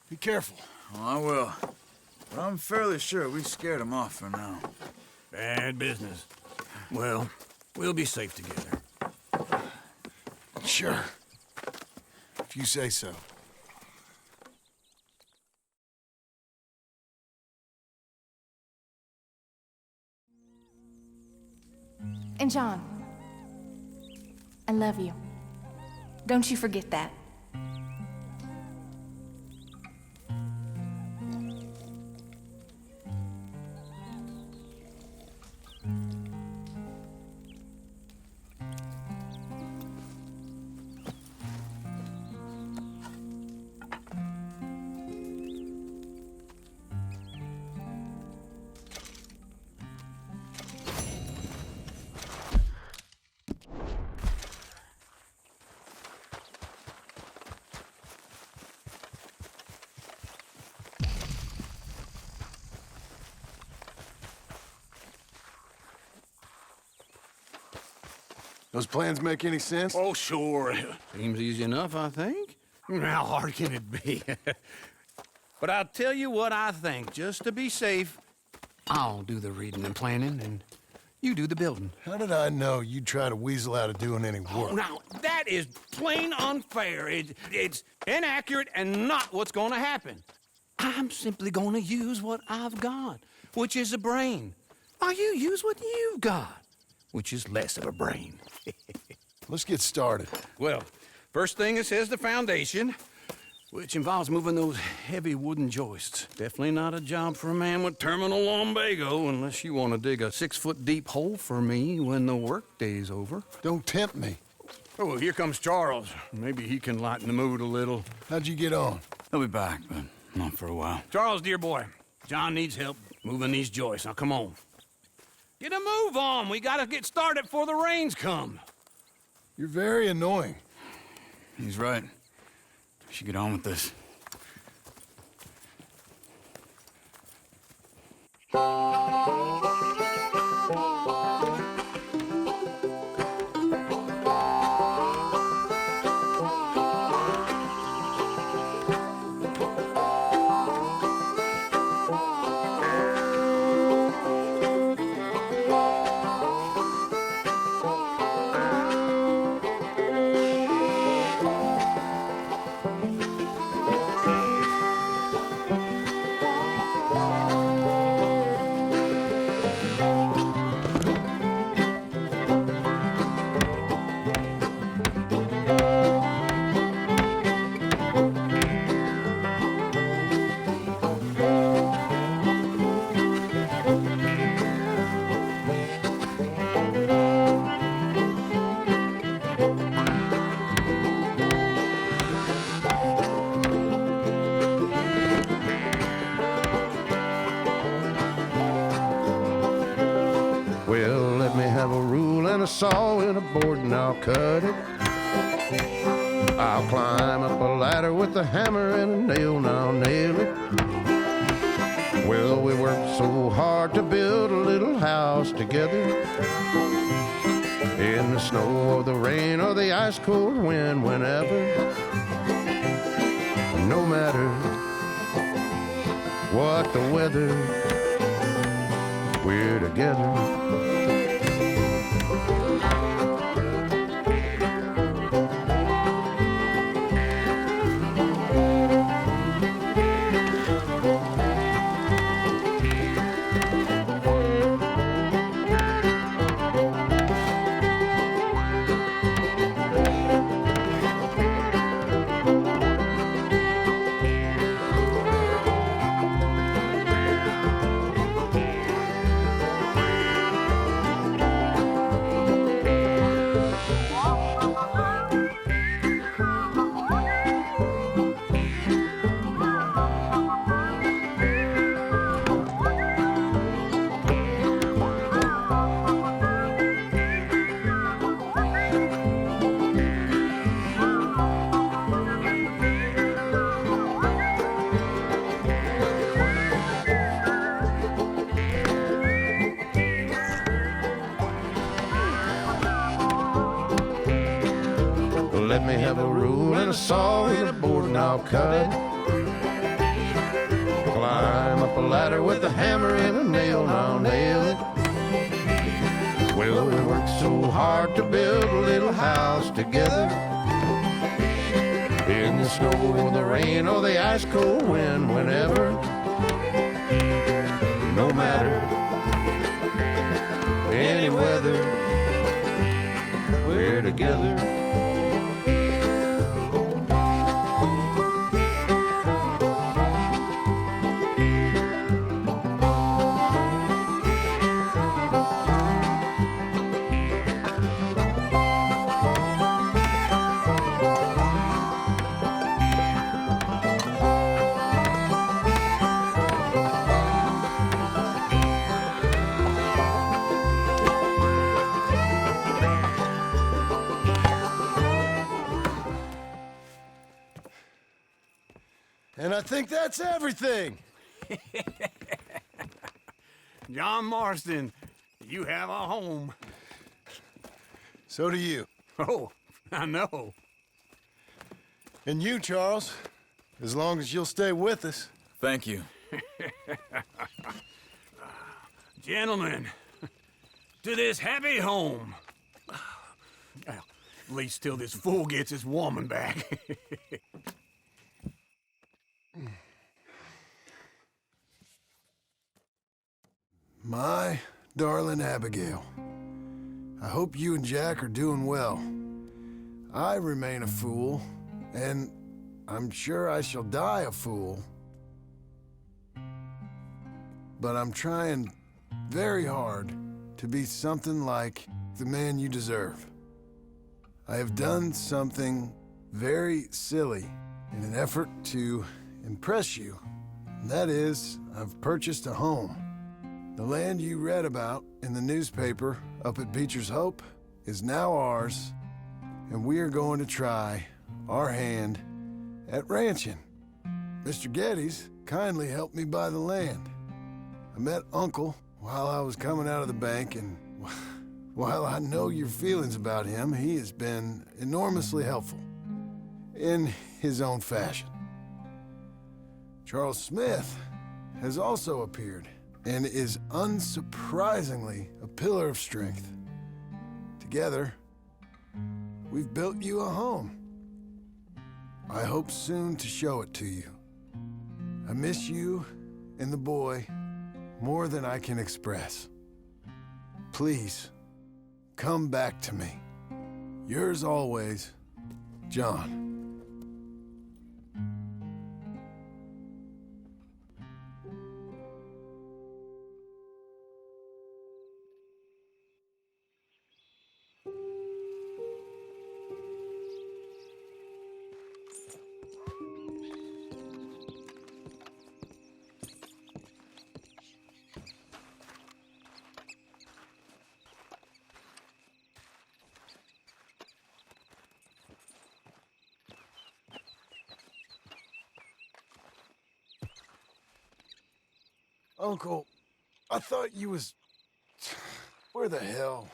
Be careful. Oh, I will. But I'm fairly sure we scared him off for now. Bad business. Well, we'll be safe together. Sure. If you say so. And John, I love you. Don't you forget that. Those plans make any sense? Oh, sure. Seems easy enough, I think. How hard can it be? But I'll tell you what I think. Just to be safe, I'll do the reading and planning, and you do the building. How did I know you'd try to weasel out of doing any Oh, work? now, that is plain unfair. It's inaccurate and not what's going to happen. I'm simply going to use what I've got, which is a brain. While you use what you've got, which is less of a brain. Let's get started. Well, first thing it says the foundation, which involves moving those heavy wooden joists. Definitely not a job for a man with terminal lumbago, unless you want to dig a 6-foot deep hole for me when the workday's over. Don't tempt me. Oh, here comes Charles. Maybe he can lighten the mood a little. How'd you get on? He'll be back, but not for a while. Charles, dear boy, John needs help moving these joists. Now, come on. Get a move on. We gotta get started before the rains come. You're very annoying. He's right. We should get on with this. Well, let me have a rule and a saw and a board and I'll cut it. I'll climb up a ladder with a hammer and a nail and I'll nail it. Well, we worked so hard to build a little house together. In the snow or the rain or the ice cold wind, whenever. no matter what the weather, we're together. Let me have a rule and a saw and a board and I'll cut it. Climb up a ladder with a hammer and a nail and I'll nail it. Well, we worked so hard to build a little house together. In the snow, in the rain, or the ice cold wind, whenever. No matter any weather, we're together. And I think that's everything. John Marston, you have a home. So do you. Oh, I know. And you, Charles, as long as you'll stay with us. Thank you. Gentlemen, to this happy home. Well, at least till this fool gets his woman back. My darling Abigail, I hope you and Jack are doing well. I remain a fool, and I'm sure I shall die a fool. But I'm trying very hard to be something like the man you deserve. I have done something very silly in an effort to impress you. And that is, I've purchased a home. The land you read about in the newspaper up at Beecher's Hope is now ours, and we are going to try our hand at ranching. Mr. Geddes kindly helped me buy the land. I met Uncle while I was coming out of the bank, and while I know your feelings about him, he has been enormously helpful in his own fashion. Charles Smith has also appeared and is unsurprisingly a pillar of strength. Together, we've built you a home. I hope soon to show it to you. I miss you and the boy more than I can express. Please, come back to me. Yours always, John. Uncle, I thought you was... Where the hell?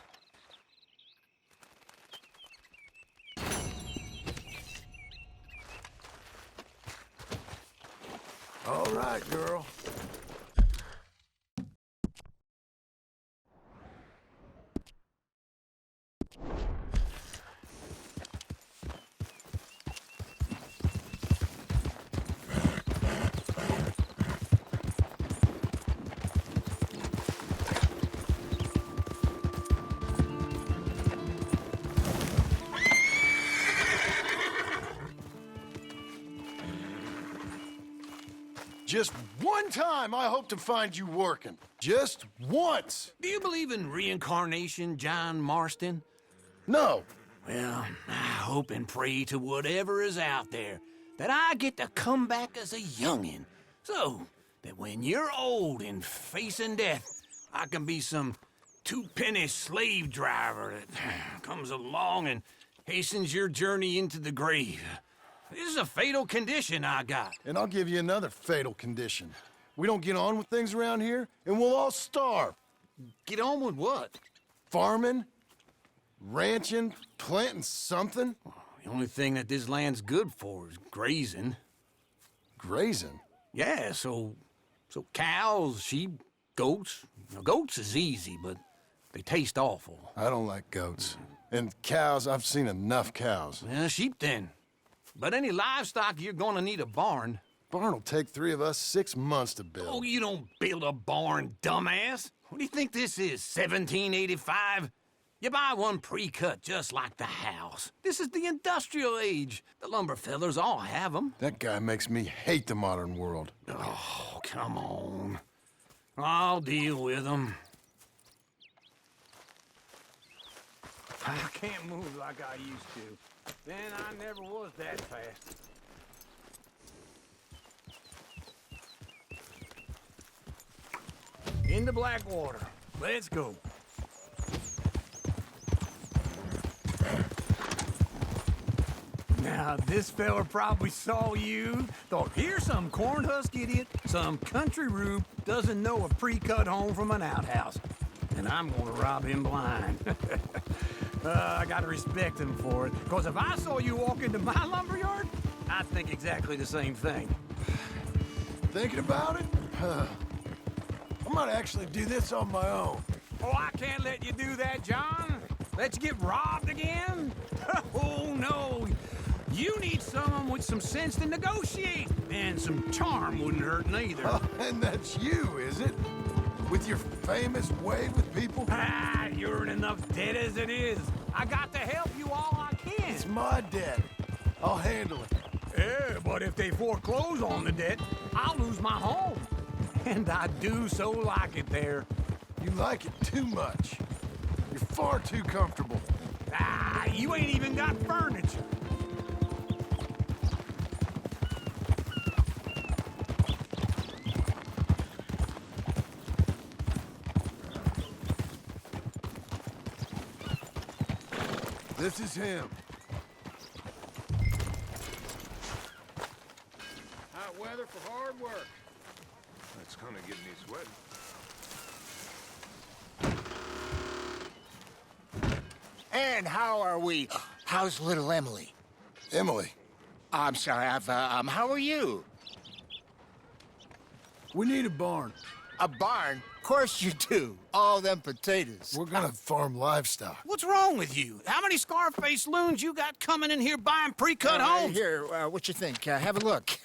All right, girl. Just one time I hope to find you working. Just once. Do you believe in reincarnation, John Marston? No. Well, I hope and pray to whatever is out there that I get to come back as a youngin', so that when you're old and facing death, I can be some two-penny slave driver that comes along and hastens your journey into the grave. This is a fatal condition I got. And I'll give you another fatal condition. We don't get on with things around here, and we'll all starve. Get on with what? Farming, ranching, planting something. The only thing that this land's good for is grazing. Grazing? Yeah, so cows, sheep, goats. Now, goats is easy, but they taste awful. I don't like goats. And cows, I've seen enough cows. Yeah, sheep then. But any livestock, you're gonna need a barn. Barn will take 3 of us 6 months to build. Oh, you don't build a barn, dumbass. What do you think this is, 1785? You buy one pre-cut just like the house. This is the industrial age. The lumber fellers all have them. That guy makes me hate the modern world. Oh, come on. I'll deal with them. I can't move like I used to. Then I never was that fast. Into Blackwater. Let's go. Now, this fella probably saw you, thought, here's some corn-husk idiot, some country rube doesn't know a pre-cut home from an outhouse. And I'm gonna rob him blind. I gotta respect him for it, because if I saw you walk into my lumberyard, I'd think exactly the same thing. Thinking about it? I might actually do this on my own. Oh, I can't let you do that, John. Let you get robbed again? Oh, no. You need someone with some sense to negotiate, and some charm wouldn't hurt neither. Oh, and that's you, is it? With your famous way with people? Ah, you're in enough debt as it is. I got to help you all I can. It's my debt. I'll handle it. Yeah, but if they foreclose on the debt, I'll lose my home. And I do so like it there. You like it too much. You're far too comfortable. Ah, you ain't even got furniture. This is him. Hot weather for hard work. That's gonna get me sweating. And how are we? How's little Emily? Emily? I'm sorry, how are you? We need a barn. A barn? Of course you do. All them potatoes. We're gonna farm livestock. What's wrong with you? How many Scarface loons you got coming in here buying pre-cut homes? Here, what you think? Have a look.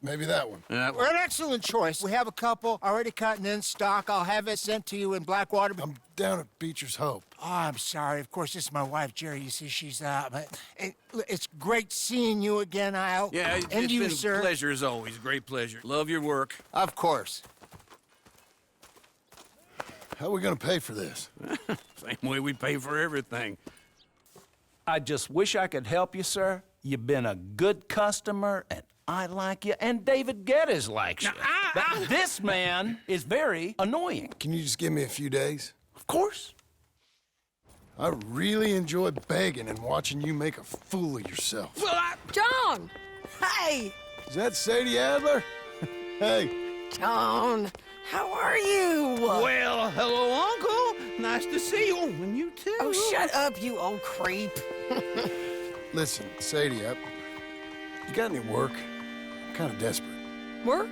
Maybe that one. We're an excellent choice. We have a couple already cut and in stock. I'll have it sent to you in Blackwater. I'm down at Beecher's Hope. Oh, I'm sorry. Of course, this is my wife, Jerry. You see, she's it's great seeing you again, Al. Yeah, and it's you, been sir. a pleasure as always. Great pleasure. Love your work. Of course. How are we gonna pay for this? Same way we pay for everything. I just wish I could help you, sir. You've been a good customer, and I like you, and David Geddes likes you. But this man is very annoying. Can you just give me a few days? Of course. I really enjoy begging and watching you make a fool of yourself. Well, John! Hey! Is that Sadie Adler? Hey. John, how are you? Well, hello, Uncle. Nice to see you. And you too. Oh, shut up, you old creep. Listen, Sadie, you got any work? kind of desperate. Work?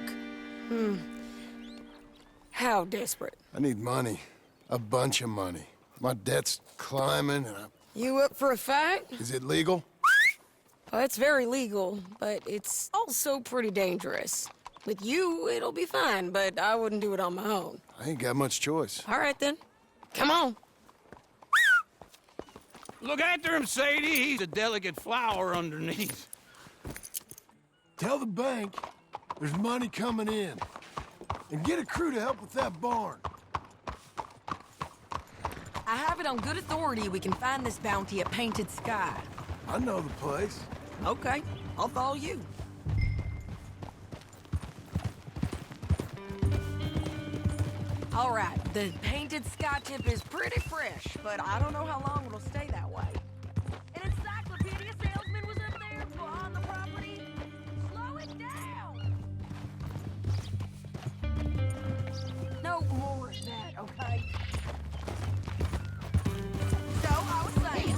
How desperate? I need money. A bunch of money. My debt's climbing, and You up for a fight? Is it legal? Well, it's very legal, but it's also pretty dangerous. With you, it'll be fine, but I wouldn't do it on my own. I ain't got much choice. All right, then. Come on. Look after him, Sadie. He's a delicate flower underneath. Tell the bank there's money coming in. And get a crew to help with that barn. I have it on good authority we can find this bounty at Painted Sky. I know the place. Okay, I'll follow you. All right, the Painted Sky tip is pretty fresh, but I don't know how long it'll stay that way. An encyclopedia salesman was up there on the property. Slow it down! No more of that, okay? So, I was saying,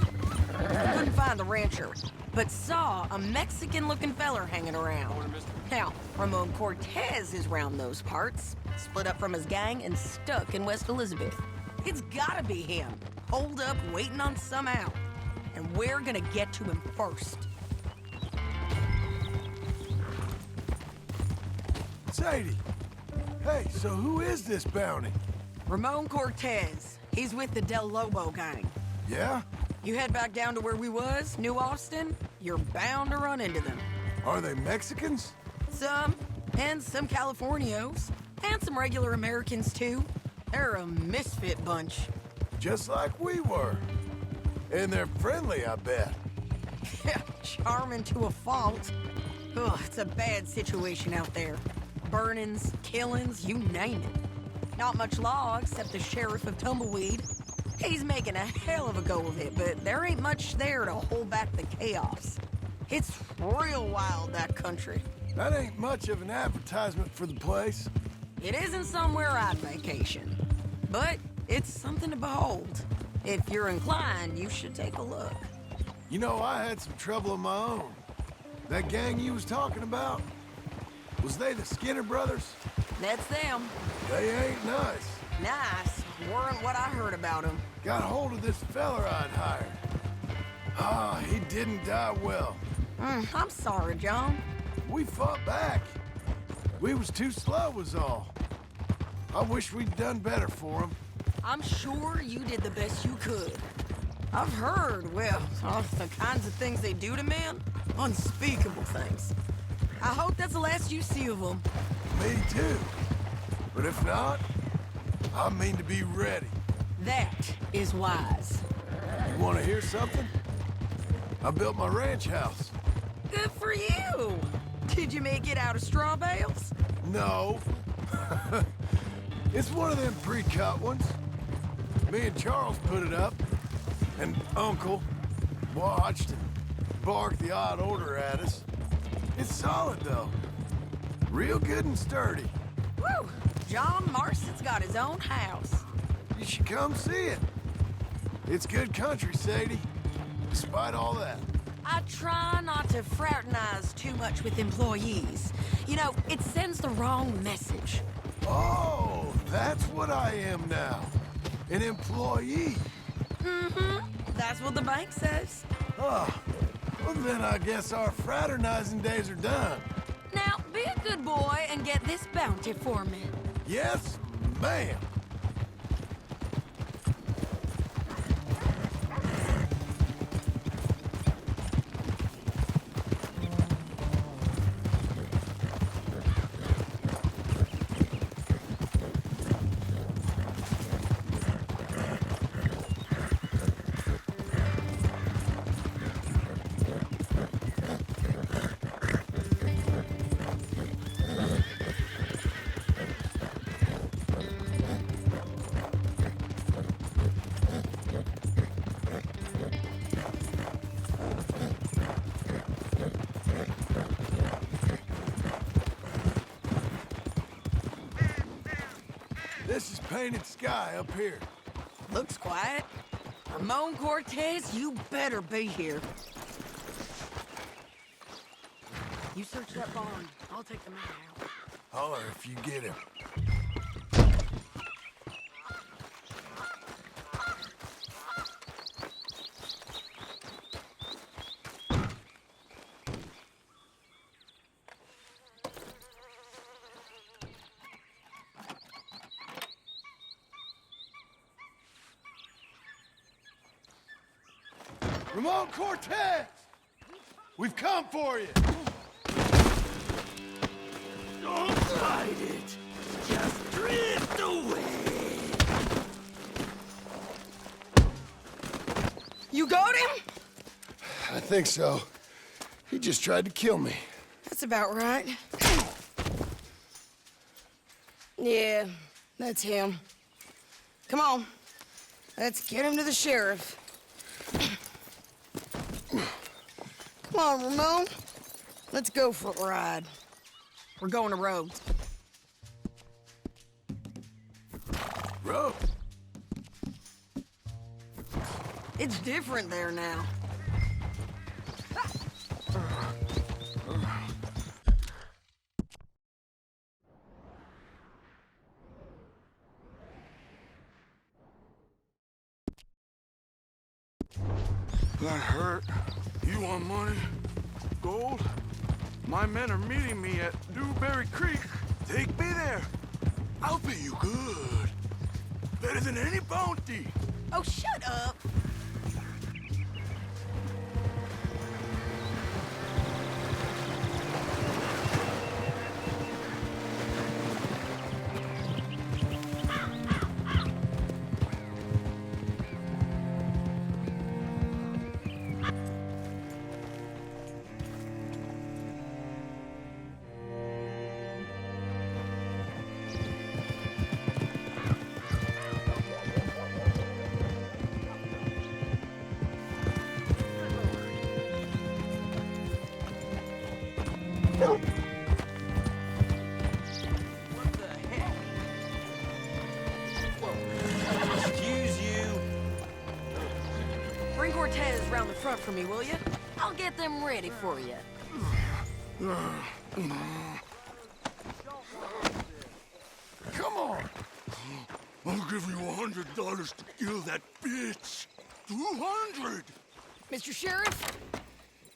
I couldn't find the rancher, but saw a Mexican-looking feller hanging around. Now, Ramon Cortez is round those parts, split up from his gang and stuck in West Elizabeth. It's gotta be him, holed up, waiting on some out. And we're gonna get to him first. Sadie! Hey, so who is this bounty? Ramon Cortez. He's with the Del Lobo gang. Yeah? You head back down to where we was, New Austin, you're bound to run into them. Are they Mexicans? Some, and some Californios, and some regular Americans too. They're a misfit bunch. Just like we were. And they're friendly, I bet. Charming to a fault. Ugh, it's a bad situation out there. Burnings, killings, you name it. Not much law except the sheriff of Tumbleweed. He's making a hell of a go of it, but there ain't much there to hold back the chaos. It's real wild, that country. That ain't much of an advertisement for the place. It isn't somewhere I'd vacation, but it's something to behold. If you're inclined, you should take a look. You know, I had some trouble of my own. That gang you was talking about, was they the Skinner brothers? That's them. They ain't nice. Nice. Weren't what I heard about them. Got hold of this feller I'd hired. Ah, he didn't die well. I'm sorry, John. We fought back. We was too slow was all. I wish we'd done better for him. I'm sure you did the best you could. I've heard, well, the kinds of things they do to men. Unspeakable things. I hope that's the last you see of them. Me too. But if not, I mean to be ready. That is wise. You want to hear something? I built my ranch house. Good for you. Did you make it out of straw bales? No. It's one of them pre-cut ones. Me and Charles put it up, and Uncle watched and barked the odd order at us. It's solid, though. Real good and sturdy. Woo! John Marston's got his own house. You should come see it. It's good country, Sadie. Despite all that. I try not to fraternize too much with employees. You know, it sends the wrong message. Oh, that's what I am now. An employee. Mm-hmm. That's what the bank says. Oh, well then I guess our fraternizing days are done. Now, be a good boy and get this bounty for me. Yes, ma'am. This is Painted Sky up here. Looks quiet. Ramon Cortez, you better be here. You search that barn. I'll take the man out. Holler if you get him. Ramon Cortez! We've come for you! Don't fight it! Just drift away! You got him? I think so. He just tried to kill me. That's about right. Yeah, that's him. Come on. Let's get him to the sheriff. Come on, Ramon. Let's go for a ride. We're going to Rhodes. Bro. It's different there now. That hurt. You want money? Gold? My men are meeting me at Dewberry Creek. Take me there. I'll pay you good. Better than any bounty. Oh, shut up. Bring Cortez round the front for me, will you? I'll get them ready for you. Come on. I'll give you $100 to kill that bitch. 200. Mr. Sheriff?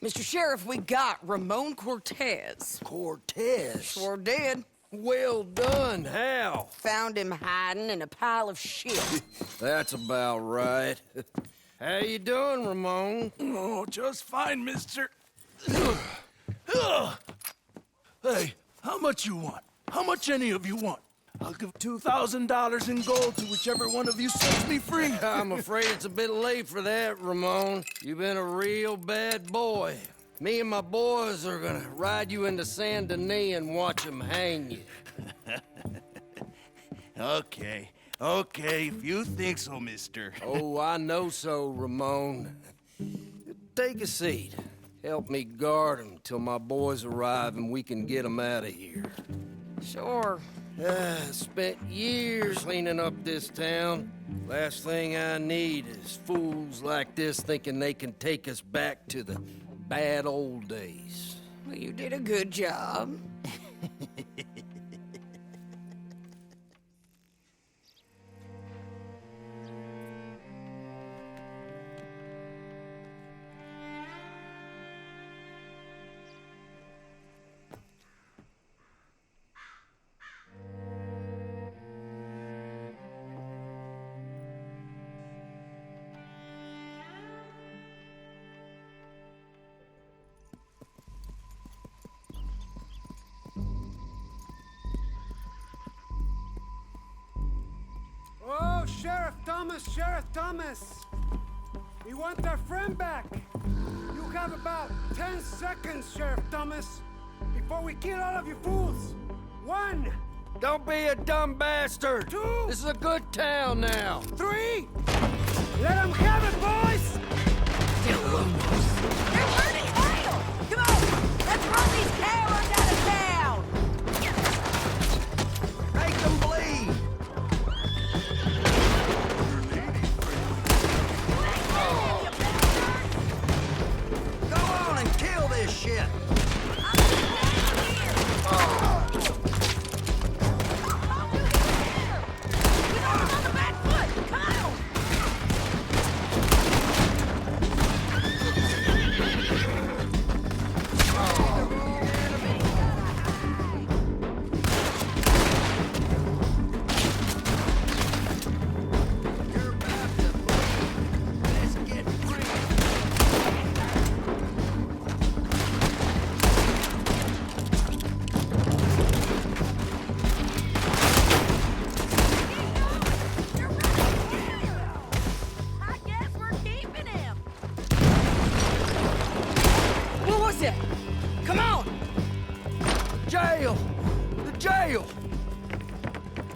Mr. Sheriff, we got Ramon Cortez. Cortez? Sure did. Well done. How? Found him hiding in a pile of shit. That's about right. How you doing, Ramon? Oh, just fine, mister. Hey, how much you want? How much any of you want? I'll give $2,000 in gold to whichever one of you sets me free. I'm afraid it's a bit late for that, Ramon. You've been a real bad boy. Me and my boys are gonna ride you into Saint Denis and watch them hang you. Okay, if you think so, mister. Oh, I know so, Ramon. Take a seat. Help me guard them till my boys arrive and we can get them out of here. Sure. Spent years cleaning up this town. Last thing I need is fools like this thinking they can take us back to the bad old days. Well, you did a good job. Oh, Sheriff Thomas! We want our friend back! You have about 10 seconds, Sheriff Thomas, before we kill all of you fools! 1! Don't be a dumb bastard! 2! This is a good town now! 3! Let them have it, boys! They're burning hell! Come on! Let's run these cowards out of town! Make them bleed! Go on and kill this shit! Oh,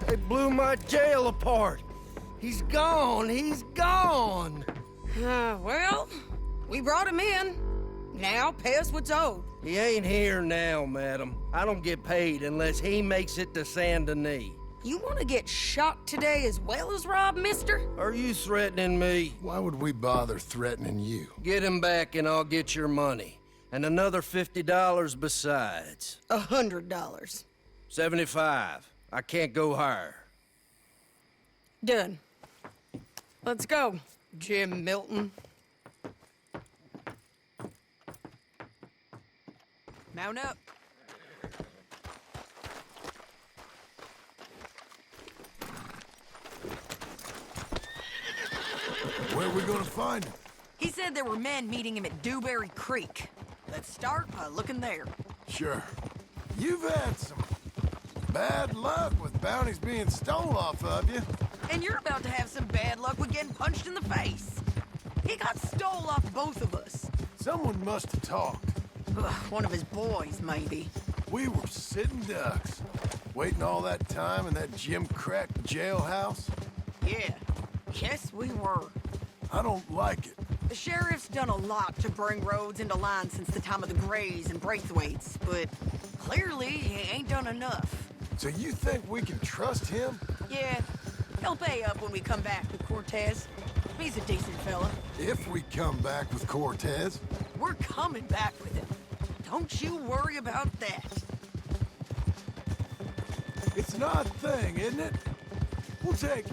They blew my jail apart. He's gone. He's gone. Well, we brought him in. Now pay us what's owed. He ain't here now, madam. I don't get paid unless he makes it to Saint Denis. You want to get shot today as well as Rob, mister? Are you threatening me? Why would we bother threatening you? Get him back and I'll get your money. And another $50 besides. $100. 75. I can't go higher. Done. Let's go, Jim Milton. Mount up. Where are we gonna find him? He said there were men meeting him at Dewberry Creek. Let's start by looking there. Sure. You've had some bad luck with bounties being stole off of you. And you're about to have some bad luck with getting punched in the face. He got stole off both of us. Someone must have talked. One of his boys, maybe. We were sitting ducks, waiting all that time in that gim-crack jailhouse. Yeah. Yes, we were. I don't like it. The sheriff's done a lot to bring roads into line since the time of the Grays and Braithwaites, but clearly he ain't done enough. So you think we can trust him? Yeah, he'll pay up when we come back with Cortez. He's a decent fella. If we come back with Cortez. We're coming back with him. Don't you worry about that. It's an odd thing, isn't it? We'll take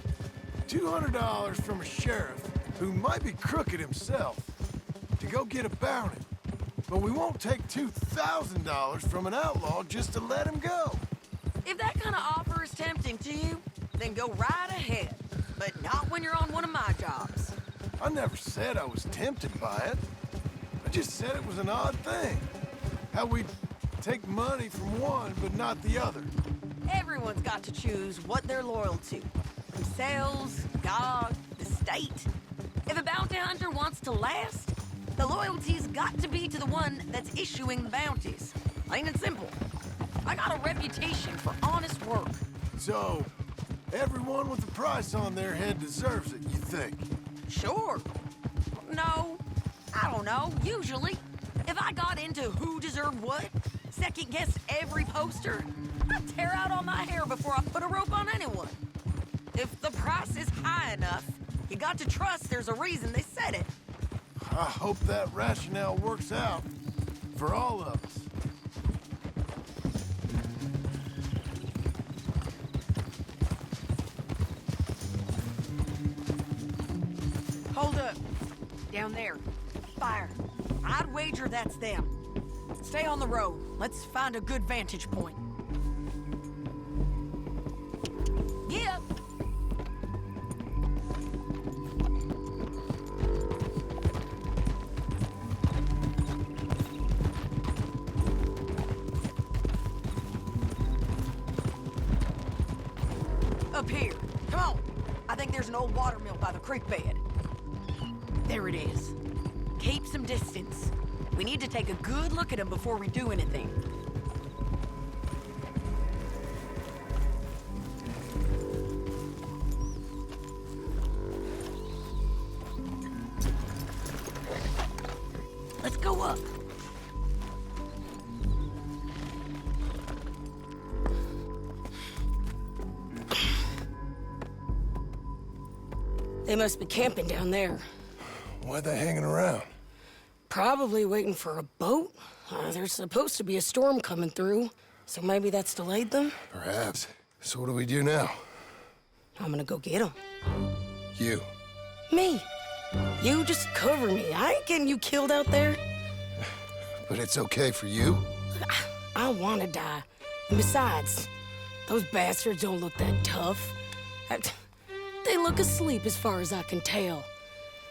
$200 from a sheriff who might be crooked himself to go get a bounty. But we won't take $2,000 from an outlaw just to let him go. If that kind of offer is tempting to you, then go right ahead. But not when you're on one of my jobs. I never said I was tempted by it. I just said it was an odd thing. How we take money from one but not the other. Everyone's got to choose what they're loyal to. Themselves, God, the state. If a bounty hunter wants to last, the loyalty's got to be to the one that's issuing the bounties. Plain and simple. I got a reputation for honest work. So, everyone with a price on their head deserves it, you think? Sure. No, I don't know, usually. If I got into who deserved what, second-guessed every poster, I'd tear out all my hair before I put a rope on anyone. If the price is high enough, you got to trust there's a reason they said it. I hope that rationale works out for all of us. Hold up. Down there. Fire. I'd wager that's them. Stay on the road. Let's find a good vantage point. Yeah. Up here. Come on. I think there's an old water mill by the creek bed. There it is. Keep some distance. We need to take a good look at him before we do anything. Let's go up. They must be camping down there. Why are they hanging around? Probably waiting for a boat. There's supposed to be a storm coming through, so maybe that's delayed them? Perhaps. So what do we do now? I'm gonna go get them. You. Me. You just cover me. I ain't getting you killed out there. But it's okay for you? I want to die. And besides, those bastards don't look that tough. They look asleep as far as I can tell.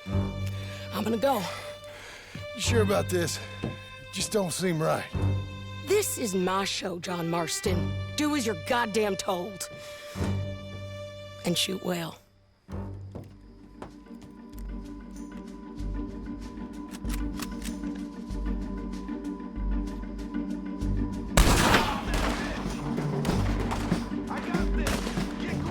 I'm gonna go. You sure about this? Just don't seem right. This is my show, John Marston. Do as you're goddamn told. And shoot well. I got this. Get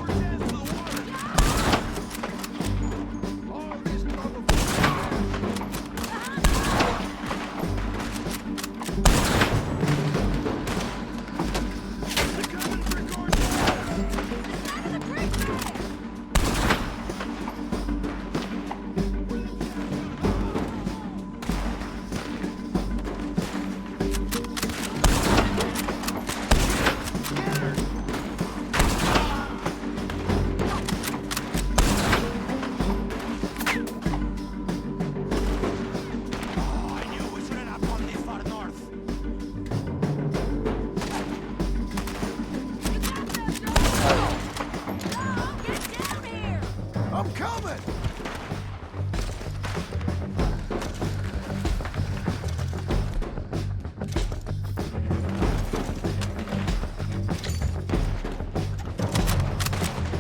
I'm coming!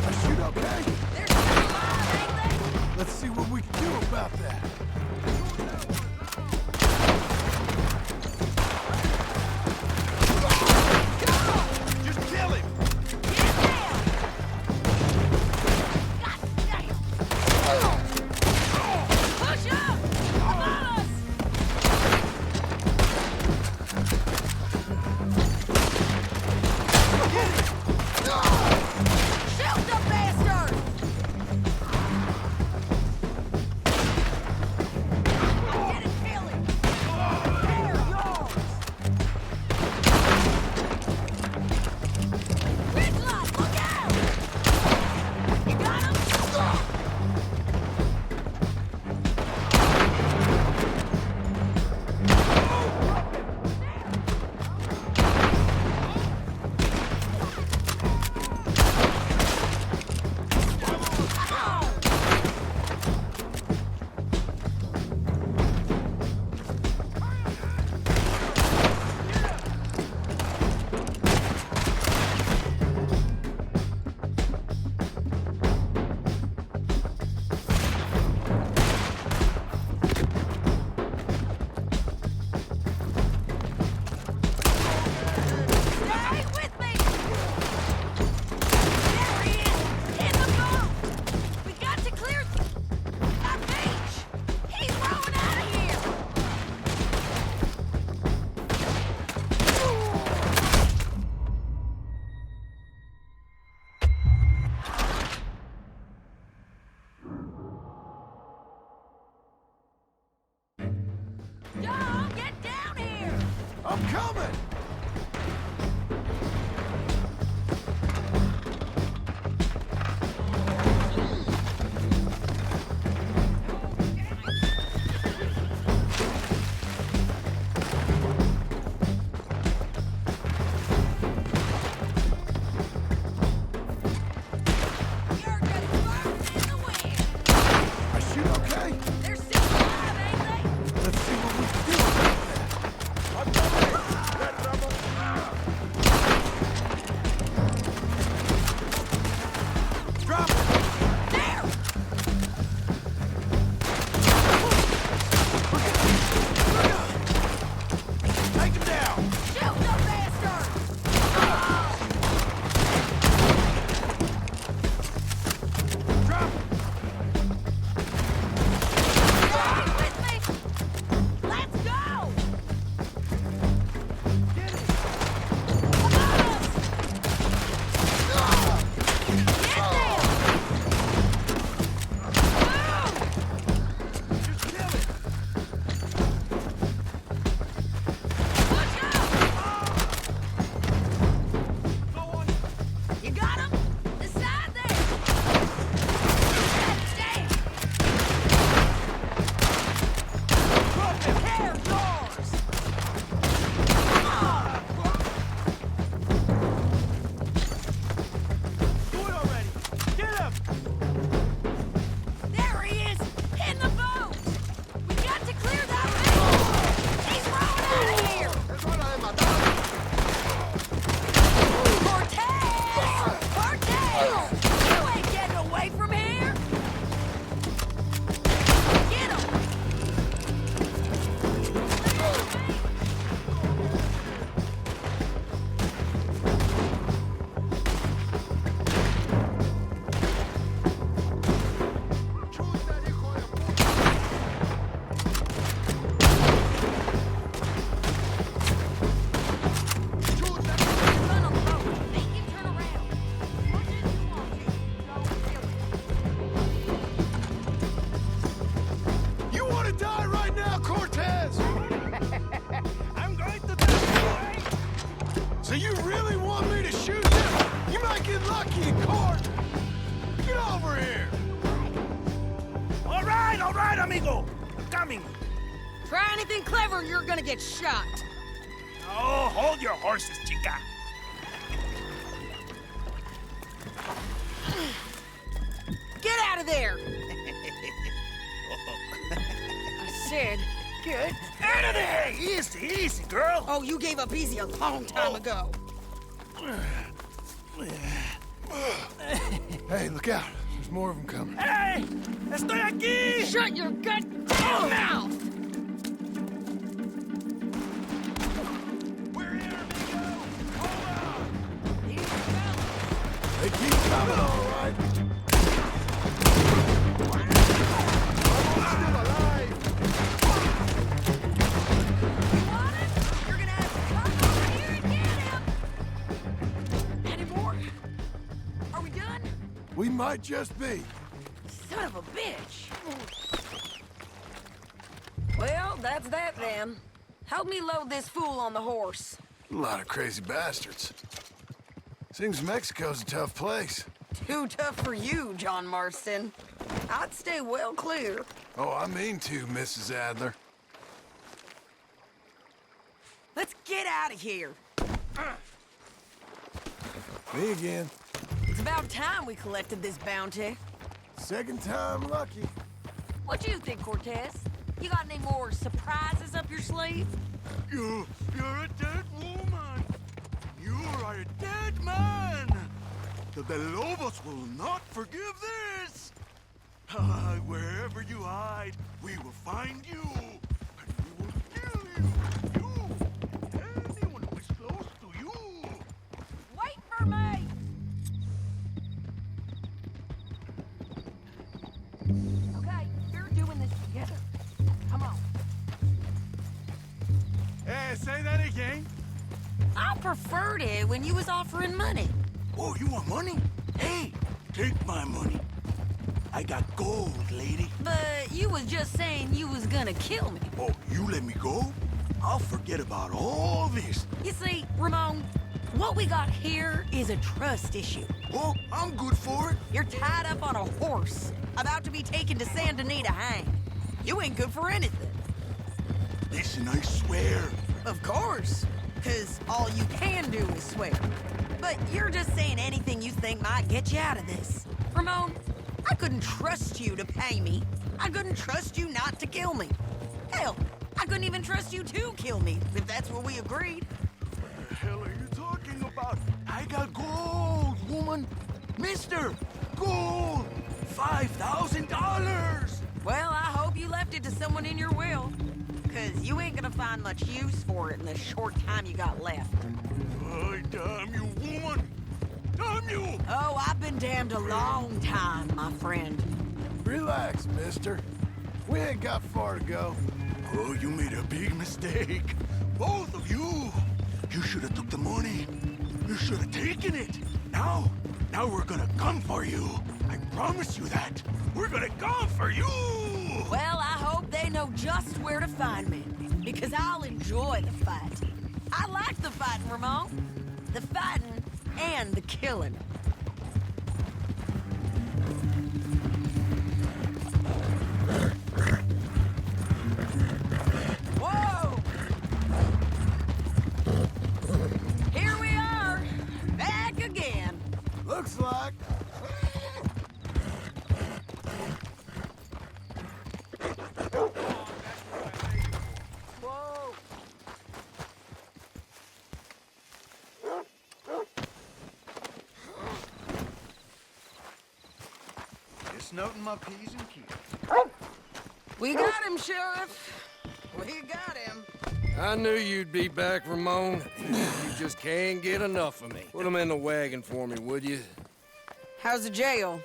I shoot okay? They're still alive, ain't they? Let's see what we can do about that. Just kill him! Push up! Come on us! Shoot the bastard! Get it, kill him! There, yours! Ridgeline, look out! You got him? Stay with me! There he is! In the boat! We got to clear that beach! He's rowing out of here! John, get down here! I'm coming! You're getting burned in the wind! I shoot okay? They're still alive, ain't they? Let's see what we can do about that. Drop it! There! Take him down! Shoot the bastard! Drop it! Stay with me! Let's go! Come on! Get there! Just kill him! Push up! You got him? The side there! Stay! Care yours! Come on! Do it already! Get him! There he is! In the boat! We got to clear that beach! He's rowing out of here! Cortez! Cortez! You ain't getting away from here! Get him! Run on the boat! Make him turn around! You want to die right now, Cortez? I'm going to die! So you really want me to shoot you? You might get lucky, Court! Get over here! All right, amigo! I'm coming! Try anything clever and you're gonna get shot! Oh, hold your horses, chica! Get out of of there! I said, get out of there! Easy, easy, girl. Oh, you gave up easy a long time ago. Hey, look out. There's more of them coming. Hey! Estoy aquí! Shut your goddamn mouth! They keep coming, all right. I'm still alive. You're gonna have to come over here and get him! Any more? Are we done? We might just be. Son of a bitch! Well, that's that then. Help me load this fool on the horse. A lot of crazy bastards. Seems Mexico's a tough place. Too tough for you, John Marston. I'd stay well clear. Oh, I mean to, Mrs. Adler. Let's get out of here. Me again. It's about time we collected this bounty. Second time lucky. What do you think, Cortez? You got any more surprises up your sleeve? You're a dead woman. You are a dead man. The Lobos will not forgive this. Wherever you hide, we will find you. And we will kill you. You. Anyone who is close to you. Wait for me! Okay, we're doing this together. Come on. Hey, say that again. I preferred it when you was offering money. Oh, you want money? Hey, take my money. I got gold, lady. But you was just saying you was gonna kill me. Oh, you let me go? I'll forget about all this. You see, Ramon, what we got here is a trust issue. Oh, I'm good for it. You're tied up on a horse, about to be taken to Saint Denis to hang. You ain't good for anything. Listen, I swear. Of course, because all you can do is swear. But you're just saying anything you think might get you out of this. Ramon, I couldn't trust you to pay me. I couldn't trust you not to kill me. Hell, I couldn't even trust you to kill me, if that's what we agreed. What the hell are you talking about? I got gold, woman. Mister, gold. $5,000. Well, I hope you left it to someone in your will. Because you ain't gonna find much use for it in the short time you got left. Oh, damn you, woman. Damn you. Oh, I've been damned a long time, my friend. Relax, mister. We ain't got far to go. Oh, you made a big mistake. Both of you. You should have took the money. You should have taken it. Now we're gonna come for you. I promise you that. We're gonna come for you. Well, I hope they know just where to find me. Because I'll enjoy the fight. I like the fighting, Ramon. The fighting and the killing. Whoa! Here we are, back again. Looks like. Whoa! Just noting my P's and Q's. We got him, Sheriff. We got him. I knew you'd be back, Ramon. You just can't get enough of me. Put him in the wagon for me, would you? How's the jail?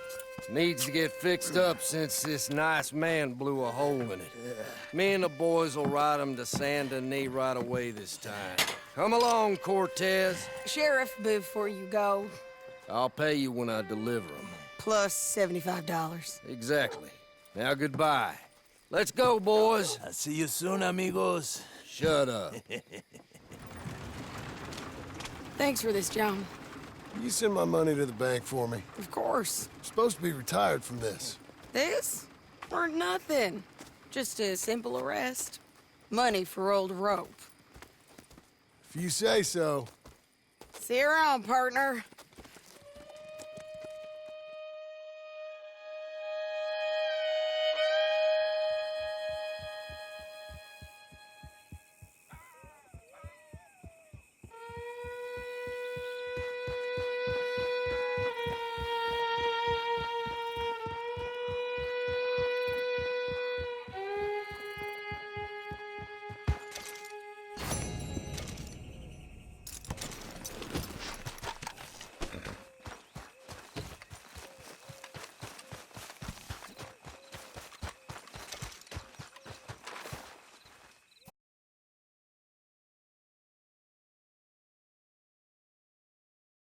Needs to get fixed up since this nice man blew a hole in it. Me and the boys will ride him to Saint Denis right away this time. Come along, Cortez. Sheriff, before you go, I'll pay you when I deliver him. plus $75. Exactly. Now goodbye. Let's go, boys. I'll see you soon, amigos. Shut up. Thanks for this, John. You send my money to the bank for me. Of course. I'm supposed to be retired from this. This? Weren't nothing. Just a simple arrest. Money for old rope. If you say so. See you around, partner.